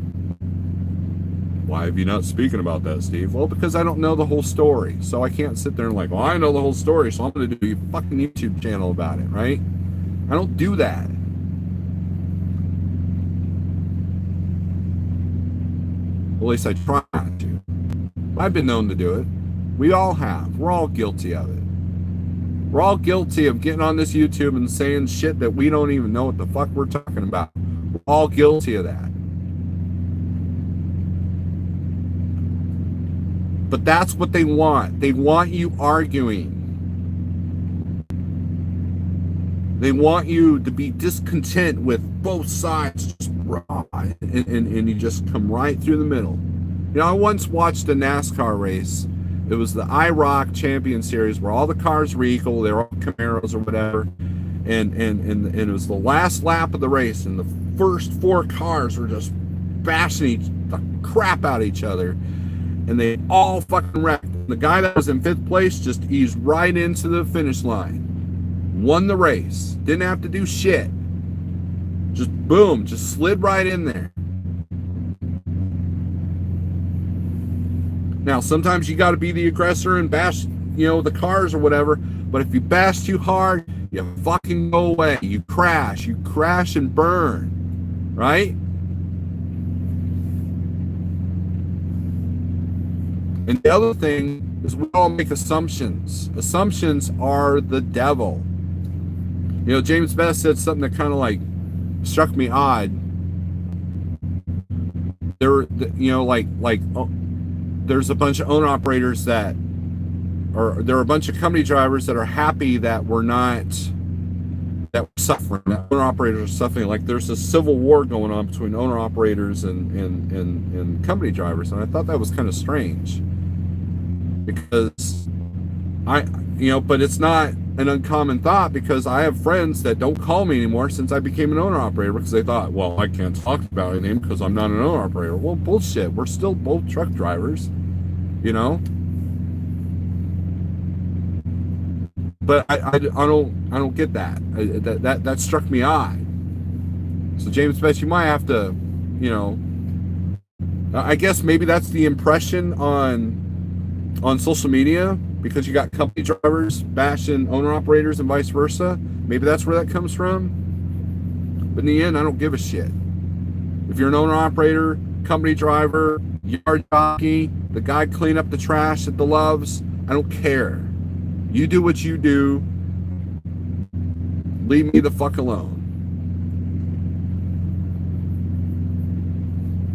Why have you not speaking about that, Steve? Well, because I don't know the whole story. So I can't sit there and well, I know the whole story, so I'm going to do a fucking YouTube channel about it, right? I don't do that. Well, at least I try not to. I've been known to do it. We all have. We're all guilty of it. We're all guilty of getting on this YouTube and saying shit that we don't even know what the fuck we're talking about. We're all guilty of that. But that's what they want. They want you arguing. They want you to be discontent with both sides, just and you just come right through the middle. I once watched a NASCAR race. It was the IROC Champion Series where all the cars were equal. They were all Camaros or whatever. And it was the last lap of the race, and the first four cars were just bashing the crap out of each other. And they all fucking wrecked. The guy that was in fifth place just eased right into the finish line. Won the race. Didn't have to do shit. Just boom, just slid right in there. Now, sometimes you got to be the aggressor and bash, the cars or whatever. But if you bash too hard, you fucking go away. You crash and burn, right? And the other thing is we all make assumptions. Assumptions are the devil. James Best said something that kind of like struck me odd. There's a bunch of owner operators there are a bunch of company drivers that are happy that we're suffering, that owner operators are suffering. Like there's a civil war going on between owner operators and company drivers. And I thought that was kind of strange because but it's not an uncommon thought, because I have friends that don't call me anymore since I became an owner operator because they thought, well, I can't talk about anything because I'm not an owner operator. Well, bullshit. We're still both truck drivers, But I don't get that. That struck me odd. So James Best, you might have to, I guess maybe that's the impression on social media, because you got company drivers bashing owner operators and vice versa. Maybe that's where that comes from. But in the end, I don't give a shit. If you're an owner operator, company driver, yard jockey, the guy clean up the trash at the Loves, I don't care. You do what you do. Leave me the fuck alone.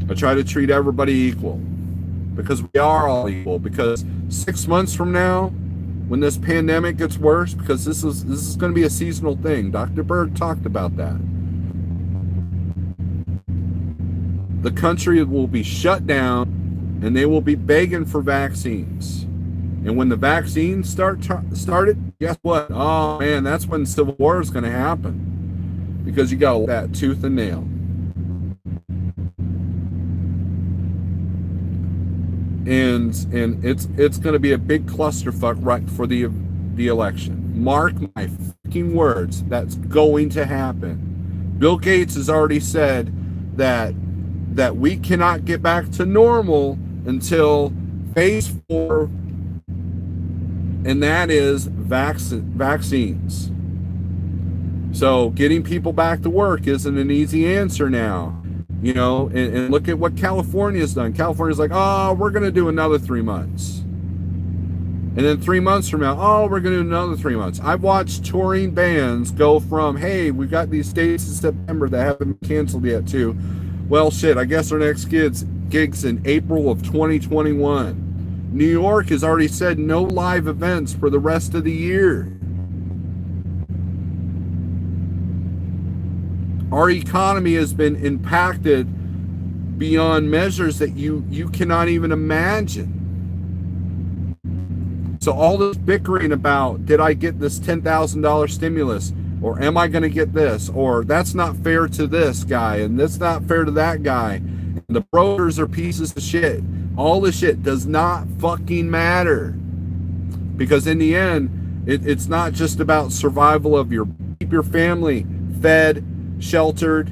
I try to treat everybody equal, because we are all equal. Because 6 months from now, when this pandemic gets worse, because this is going to be a seasonal thing. Dr. Berg talked about that. The country will be shut down, and they will be begging for vaccines. And when the vaccines started, guess what? Oh man, that's when civil war is going to happen, because you got that tooth and nail. And it's going to be a big clusterfuck right for the election. Mark my fucking words, that's going to happen. Bill Gates has already said that we cannot get back to normal until phase 4, and that is vaccines. So getting people back to work isn't an easy answer now. And look at what California's done. California's like, oh, we're going to do another 3 months. And then 3 months from now, oh, we're going to do another 3 months. I've watched touring bands go from, hey, we've got these dates in September that haven't been canceled yet, too. Well, shit, I guess our next gig's in April of 2021. New York has already said no live events for the rest of the year. Our economy has been impacted beyond measures that you cannot even imagine. So all this bickering about, did I get this $10,000 stimulus? Or am I going to get this? Or that's not fair to this guy, and that's not fair to that guy. And the brokers are pieces of shit. All this shit does not fucking matter. Because in the end, it's not just about survival of keep your family fed, sheltered,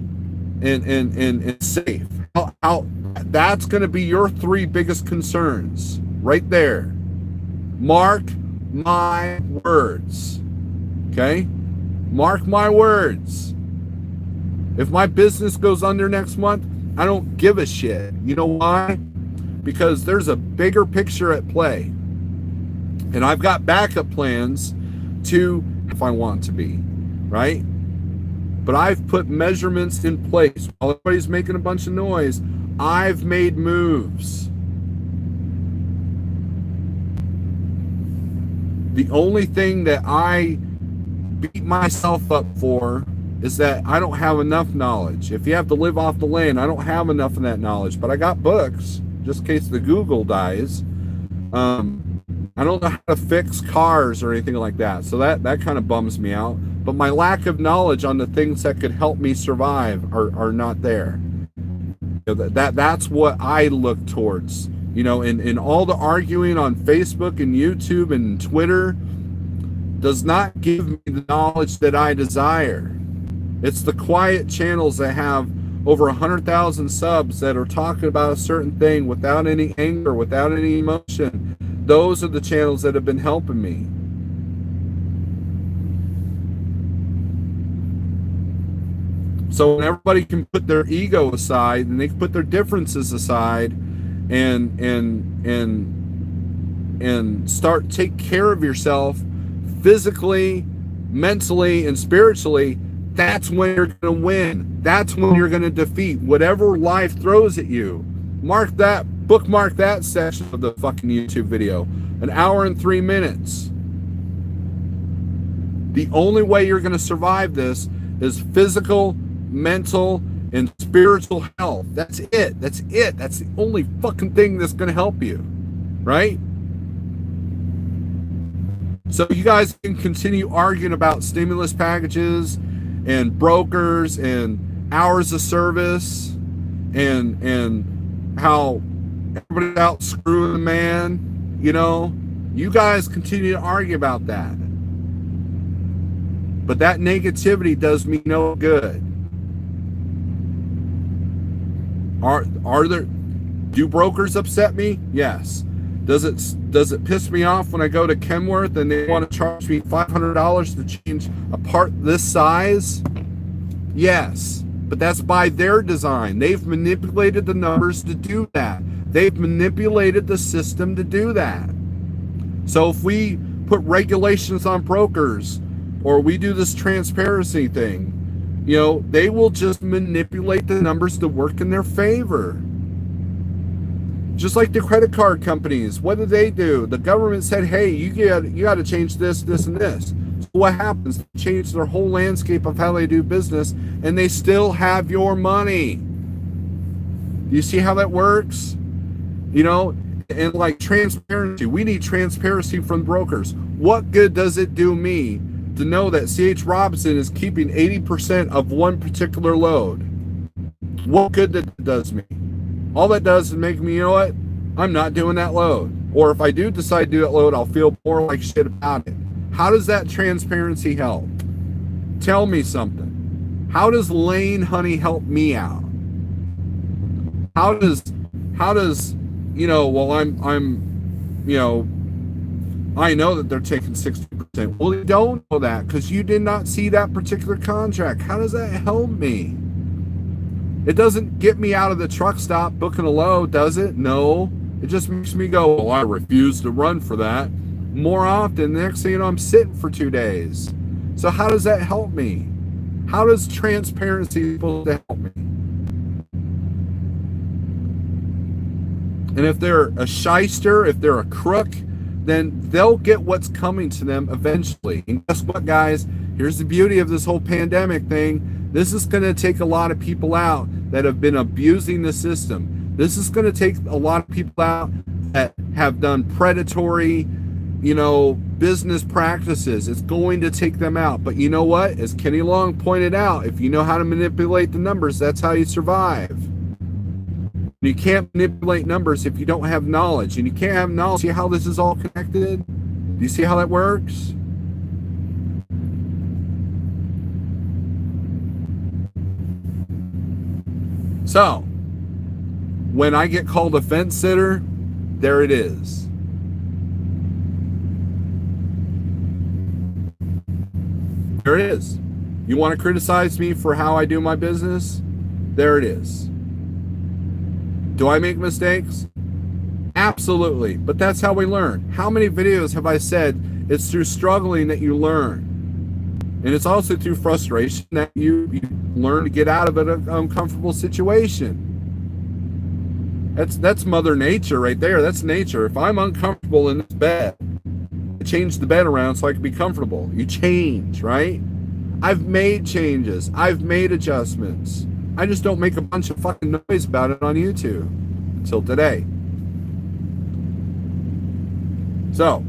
and safe. How that's going to be your 3 biggest concerns right there. Mark my words. Okay? Mark my words. If my business goes under next month, I don't give a shit. You know why? Because there's a bigger picture at play. And I've got backup plans if I want to be, right? But I've put measurements in place. While everybody's making a bunch of noise, I've made moves. The only thing that I beat myself up for is that I don't have enough knowledge. If you have to live off the land, I don't have enough of that knowledge. But I got books, just in case the Google dies. I don't know how to fix cars or anything like that. So that kind of bums me out. But my lack of knowledge on the things that could help me survive are not there. That's what I look towards. In all the arguing on Facebook and YouTube and Twitter, does not give me the knowledge that I desire. It's the quiet channels that have over 100,000 subs that are talking about a certain thing without any anger, without any emotion. Those are the channels that have been helping me. So when everybody can put their ego aside and they can put their differences aside and start take care of yourself physically, mentally, and spiritually, that's when you're going to win. That's when you're going to defeat whatever life throws at you. Mark that, bookmark that section of the fucking YouTube video. 1 hour and 3 minutes. The only way you're going to survive this is physical, mental, and spiritual health. That's it. That's it. That's the only fucking thing that's going to help you. Right? So you guys can continue arguing about stimulus packages and brokers and hours of service and how everybody's out screwing the man. You know, you guys continue to argue about that. But that negativity does me no good. Do brokers upset me? Yes. Does it piss me off when I go to Kenworth and they want to charge me $500 to change a part this size? Yes. But that's by their design. They've manipulated the numbers to do that. They've manipulated the system to do that. So if we put regulations on brokers or we do this transparency thing, you know, they will just manipulate the numbers to work in their favor. Just like the credit card companies, what do? The government said, hey, you got to change this, this, and this. So what happens? They change their whole landscape of how they do business, and they still have your money. Do you see how that works? You know, and like transparency, we need transparency from brokers. What good does it do me to know that C.H. Robinson is keeping 80% of one particular load? What good that does me? All that does is make me, you know what? I'm not doing that load. Or if I do decide to do that load, I'll feel more like shit about it. How does that transparency help? Tell me something. How does Lane Honey help me out? How does, you know, well, I'm, you know, I know that they're taking 60%. Well, you don't know that because you did not see that particular contract. How does that help me? It doesn't get me out of the truck stop booking a load, does it? No. It just makes me go, well, I refuse to run for that. More often, the next thing you know, I'm sitting for 2 days. So how does that help me? How does transparency supposed to help me? And if they're a shyster, if they're a crook, then they'll get what's coming to them eventually. And guess what, guys? Here's the beauty of this whole pandemic thing. This is going to take a lot of people out that have been abusing the system. This is going to take a lot of people out that have done predatory, you know, business practices. It's going to take them out. But you know what? As Kenny Long pointed out, if you know how to manipulate the numbers, that's how you survive. You can't manipulate numbers if you don't have knowledge. And you can't have knowledge. See how this is all connected? Do you see how that works? So, when I get called a fence sitter, there it is. There it is. You want to criticize me for how I do my business? There it is. Do I make mistakes? Absolutely. But that's how we learn. How many videos have I said it's through struggling that you learn? And it's also through frustration that you learn to get out of an uncomfortable situation. That's Mother Nature right there. That's nature. If I'm uncomfortable in this bed, I change the bed around so I can be comfortable. You change, right? I've made changes. I've made adjustments. I just don't make a bunch of fucking noise about it on YouTube until today. So,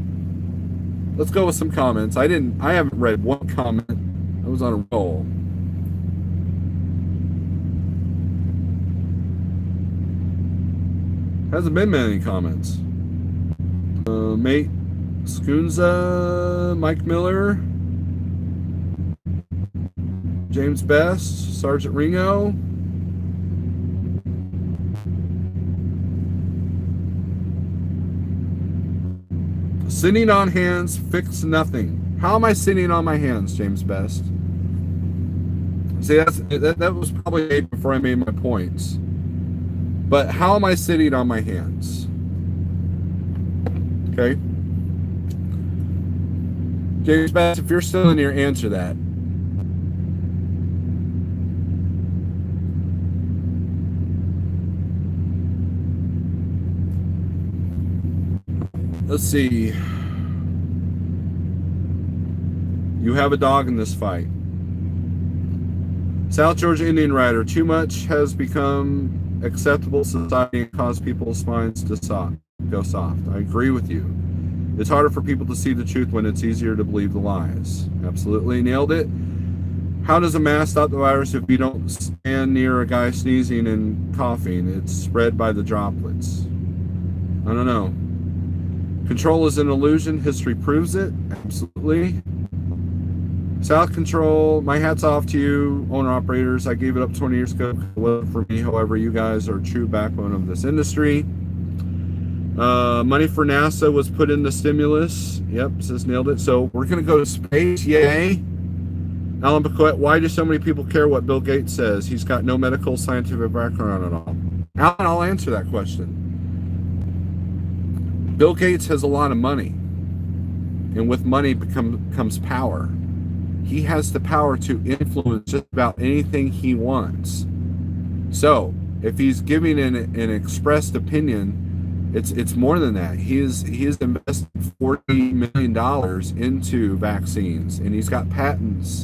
let's go with some comments. I haven't read one comment. I was on a roll. Hasn't been many comments. Mate, Skunza, Mike Miller, James Best, Sergeant Ringo. Sitting on hands, fix nothing. How am I sitting on my hands, James Best? See, that was probably made before I made my points. But how am I sitting on my hands? Okay. James Best, if you're still in here, answer that. Let's see. You have a dog in this fight. South Georgia Indian Rider. Too much has become acceptable society and caused people's minds to go soft. I agree with you. It's harder for people to see the truth when it's easier to believe the lies. Absolutely. Nailed it. How does a mask stop the virus if you don't stand near a guy sneezing and coughing? It's spread by the droplets. I don't know. Control is an illusion. History proves it. Absolutely. South Control, my hat's off to you, owner-operators. I gave it up 20 years ago. It wasn't for me. However, you guys are a true backbone of this industry. Money for NASA was put in the stimulus. Yep, says nailed it. So we're going to go to space. Yay. Alan Paquette, why do so many people care what Bill Gates says? He's got no medical scientific background at all. Alan, I'll answer that question. Bill Gates has a lot of money. And with money comes power. He has the power to influence just about anything he wants. So, if he's giving an expressed opinion, it's more than that. He has invested $40 million into vaccines, and he's got patents,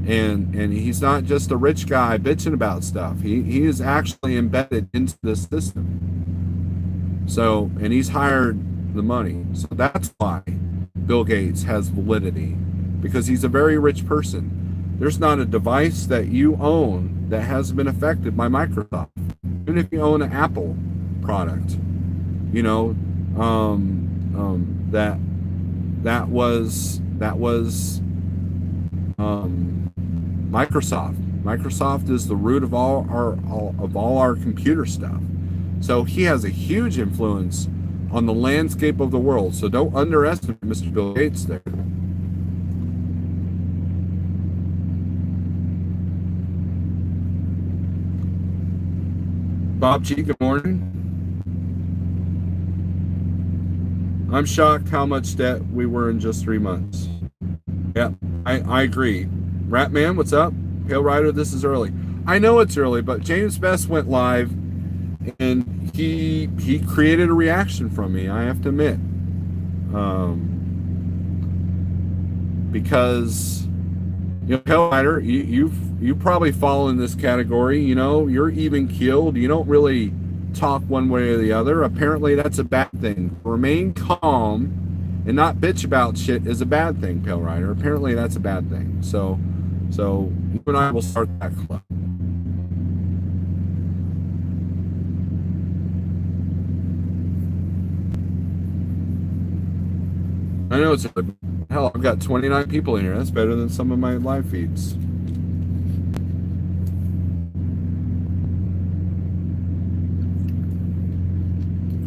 and he's not just a rich guy bitching about stuff. He is actually embedded into the system. So, and he's hired the money. So that's why Bill Gates has validity, because he's a very rich person. There's not a device that you own that hasn't been affected by Microsoft. Even if you own an Apple product, you know, that was Microsoft. Microsoft is the root of all our computer stuff. So he has a huge influence on the landscape of the world. So don't underestimate Mr. Bill Gates there. Bob G, good morning. I'm shocked how much debt we were in just 3 months. Yeah, I agree. Ratman, what's up? Pale Rider, this is early. I know it's early, but James Best went live and he created a reaction from me, I have to admit. Because, you know, Pale Rider, you probably fall in this category. You know, you're even keeled. You don't really talk one way or the other. Apparently that's a bad thing. Remain calm and not bitch about shit is a bad thing, Pale Rider. Apparently that's a bad thing. So you and I will start that club. I know it's hell, I've got 29 people in here. That's better than some of my live feeds.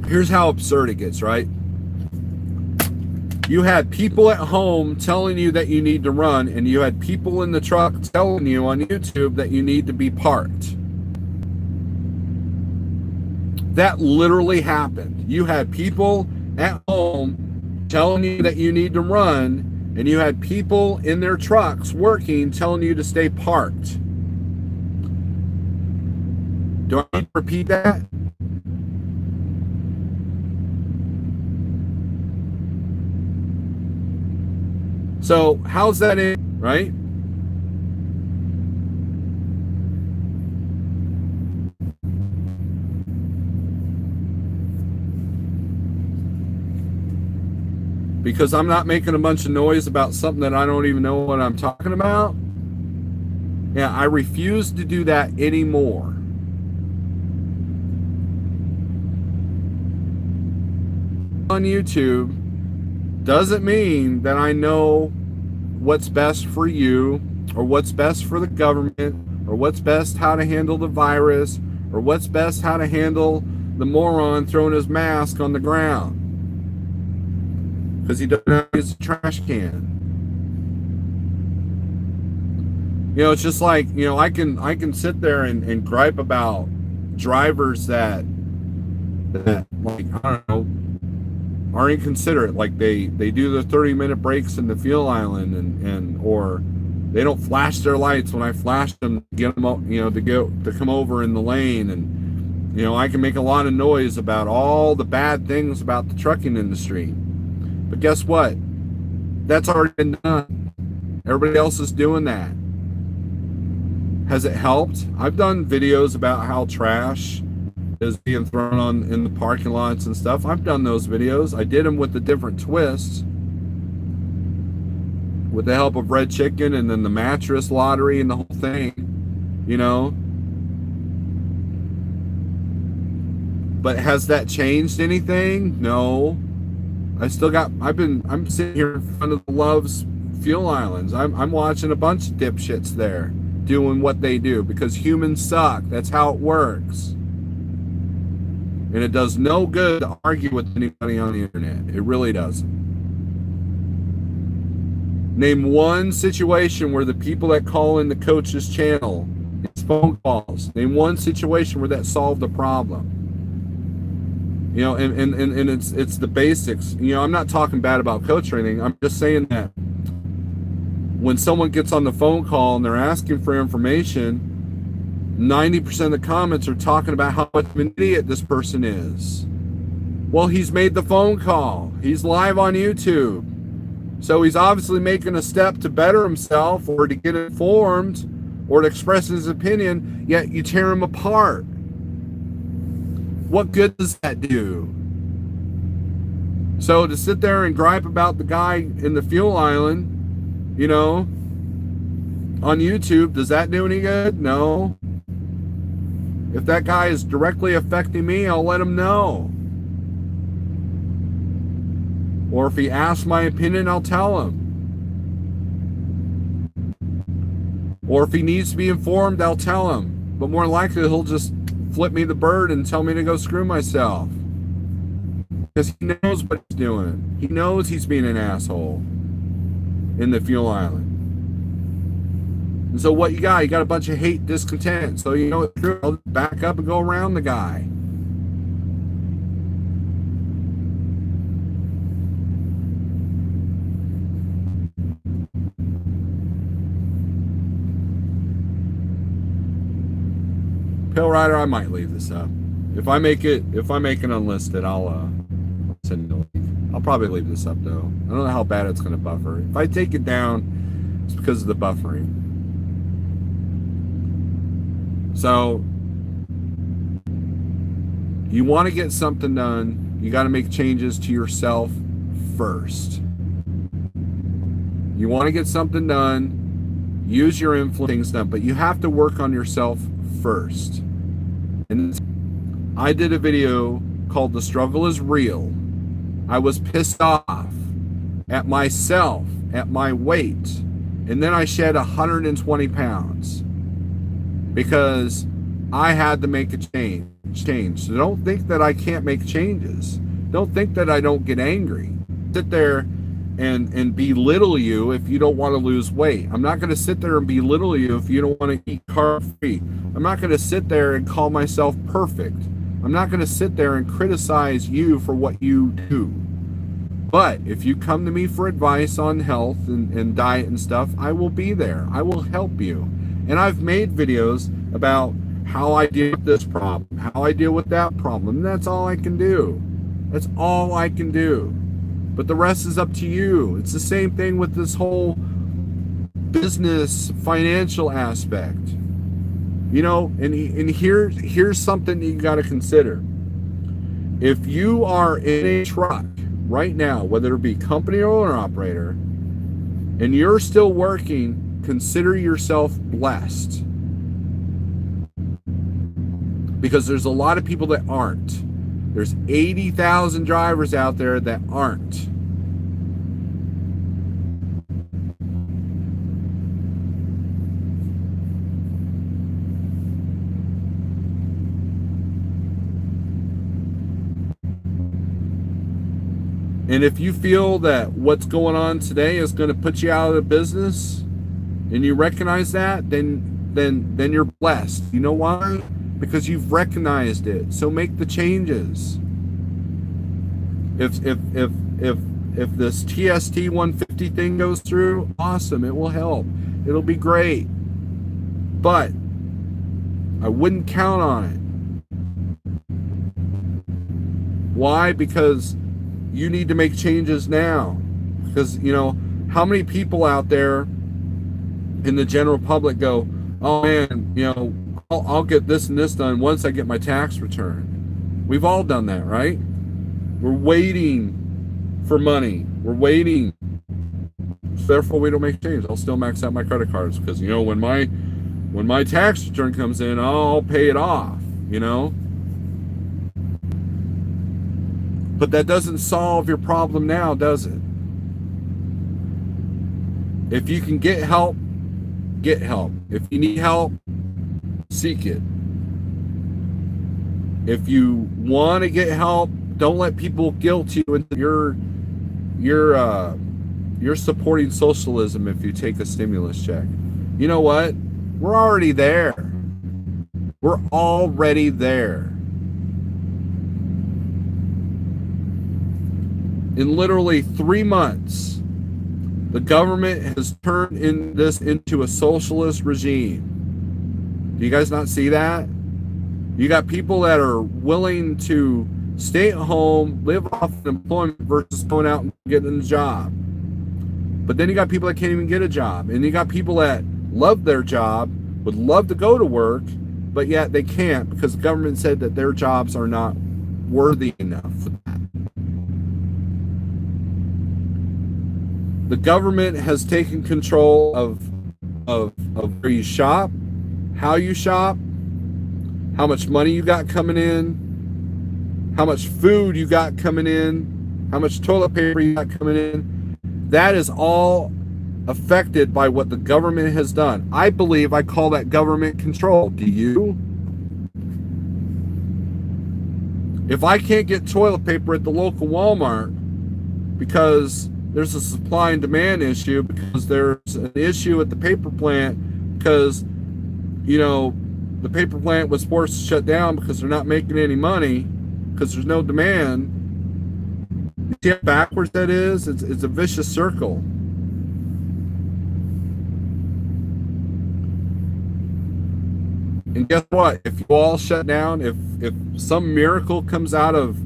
Here's how absurd it gets, right? You had people at home telling you that you need to run, and you had people in the truck telling you on YouTube that you need to be parked. That literally happened. You had people at home telling you that you need to run, and you had people in their trucks working telling you to stay parked. Do I need to repeat that? So how's that in, right? Because I'm not making a bunch of noise about something that I don't even know what I'm talking about. Yeah, I refuse to do that anymore. On YouTube doesn't mean that I know what's best for you, or what's best for the government, or what's best how to handle the virus, or what's best how to handle the moron throwing his mask on the ground because he doesn't know it's a trash can. You know, it's just like, you know, I can sit there and gripe about drivers that like, I don't know, are inconsiderate. Like they do the 30-minute breaks in the fuel island, and or they don't flash their lights when I flash them to get them, you know, to come over in the lane. And you know, I can make a lot of noise about all the bad things about the trucking industry, but guess what? That's already been done. Everybody else is doing that. Has it helped? I've done videos about how trash is being thrown on in the parking lots and stuff. I've done those videos. I did them with a different twist, with the help of Red Chicken and then the mattress lottery and the whole thing, you know. But has that changed anything? No. I'm sitting here in front of the Love's fuel islands. I'm watching a bunch of dipshits there doing what they do because humans suck. That's how it works. And it does no good to argue with anybody on the internet. It really doesn't. Name one situation where the people that call in the coach's channel, it's phone calls. Name one situation where that solved a problem. You know, and it's the basics. You know, I'm not talking bad about coach or anything. I'm just saying that when someone gets on the phone call and they're asking for information, 90% of the comments are talking about how much of an idiot this person is. Well, he's made the phone call. He's live on YouTube. So he's obviously making a step to better himself or to get informed or to express his opinion, yet you tear him apart. What good does that do? So to sit there and gripe about the guy in the fuel island, you know, on YouTube, does that do any good? No. If that guy is directly affecting me, I'll let him know. Or if he asks my opinion, I'll tell him. Or if he needs to be informed, I'll tell him. But more likely, he'll just flip me the bird and tell me to go screw myself. Because he knows what he's doing. He knows he's being an asshole in the fuel island. And so what you got? You got a bunch of hate, discontent. So you know it's true. I'll back up and go around the guy. Pill Rider, I might leave this up. If I make it unlisted, I'll send it a link. I'll probably leave this up though. I don't know how bad it's going to buffer. If I take it down, it's because of the buffering. So, you want to get something done, you got to make changes to yourself first. You want to get something done, use your influence, things done, but you have to work on yourself first. And I did a video called "The Struggle is Real." I was pissed off at myself, at my weight, and then I shed 120 pounds because I had to make a change. So don't think that I can't make changes. Don't think that I don't get angry. Sit there and belittle you if you don't want to lose weight. I'm not going to sit there and belittle you if you don't want to eat carb-free. I'm not going to sit there and call myself perfect. I'm not going to sit there and criticize you for what you do. But if you come to me for advice on health and diet and stuff, I will be there. I will help you. And I've made videos about how I deal with this problem, how I deal with that problem. And that's all I can do. That's all I can do. But the rest is up to you. It's the same thing with this whole business financial aspect. You know, and here's something you got to consider. If you are in a truck right now, whether it be company or owner operator, and you're still working, consider yourself blessed. Because there's a lot of people that aren't. There's 80,000 drivers out there that aren't. And if you feel that what's going on today is going to put you out of the business, and you recognize that, then you're blessed. You know why? Because you've recognized it. So make the changes. If this TST 150 thing goes through, awesome. It will help. It'll be great. But I wouldn't count on it. Why? Because you need to make changes now. Because, you know, how many people out there in the general public go, oh man, you know, I'll get this and this done once I get my tax return. We've all done that, right? We're waiting for money. We're waiting. So therefore, we don't make change. I'll still max out my credit cards because, you know, when my tax return comes in, I'll pay it off, you know? But that doesn't solve your problem now, does it? If you can get help, get help. If you need help, seek it. If you want to get help, don't let people guilt you into you're supporting socialism if you take a stimulus check. You know what? We're already there. We're already there. In literally 3 months, the government has turned this into a socialist regime. Do you guys not see that? You got people that are willing to stay at home, live off employment versus going out and getting a job. But then you got people that can't even get a job. And you got people that love their job, would love to go to work, but yet they can't because the government said that their jobs are not worthy enough for that. The government has taken control of where you shop, how you shop, how much money you got coming in, how much food you got coming in, how much toilet paper you got coming in. That is all affected by what the government has done. I believe I call that government control. Do you? If I can't get toilet paper at the local Walmart because there's a supply and demand issue, because there's an issue at the paper plant, because, you know, the paper plant was forced to shut down because they're not making any money, because there's no demand. You see how backwards that is? It's a vicious circle. And guess what? If you all shut down, if some miracle comes out of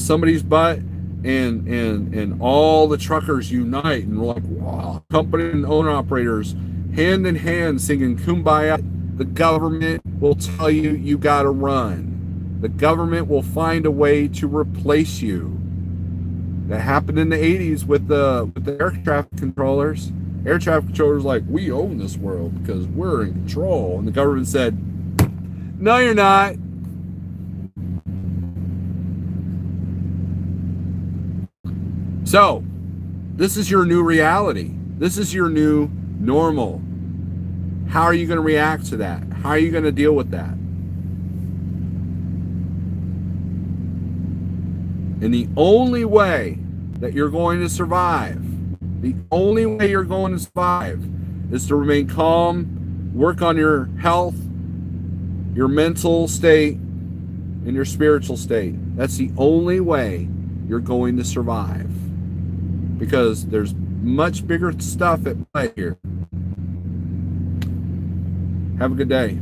somebody's butt, and all the truckers unite and we're like, wow, company and owner operators hand in hand singing Kumbaya, the government will tell you you got to run. The government will find a way to replace you. That happened in the 80s with the air traffic controllers. Air traffic controllers like, we own this world because we're in control. And the government said, no, you're not. So, this is your new reality. This is your new normal. How are you going to react to that? How are you going to deal with that? And the only way that you're going to survive, the only way you're going to survive is to remain calm, work on your health, your mental state, and your spiritual state. That's the only way you're going to survive. Because there's much bigger stuff at play here. Have a good day.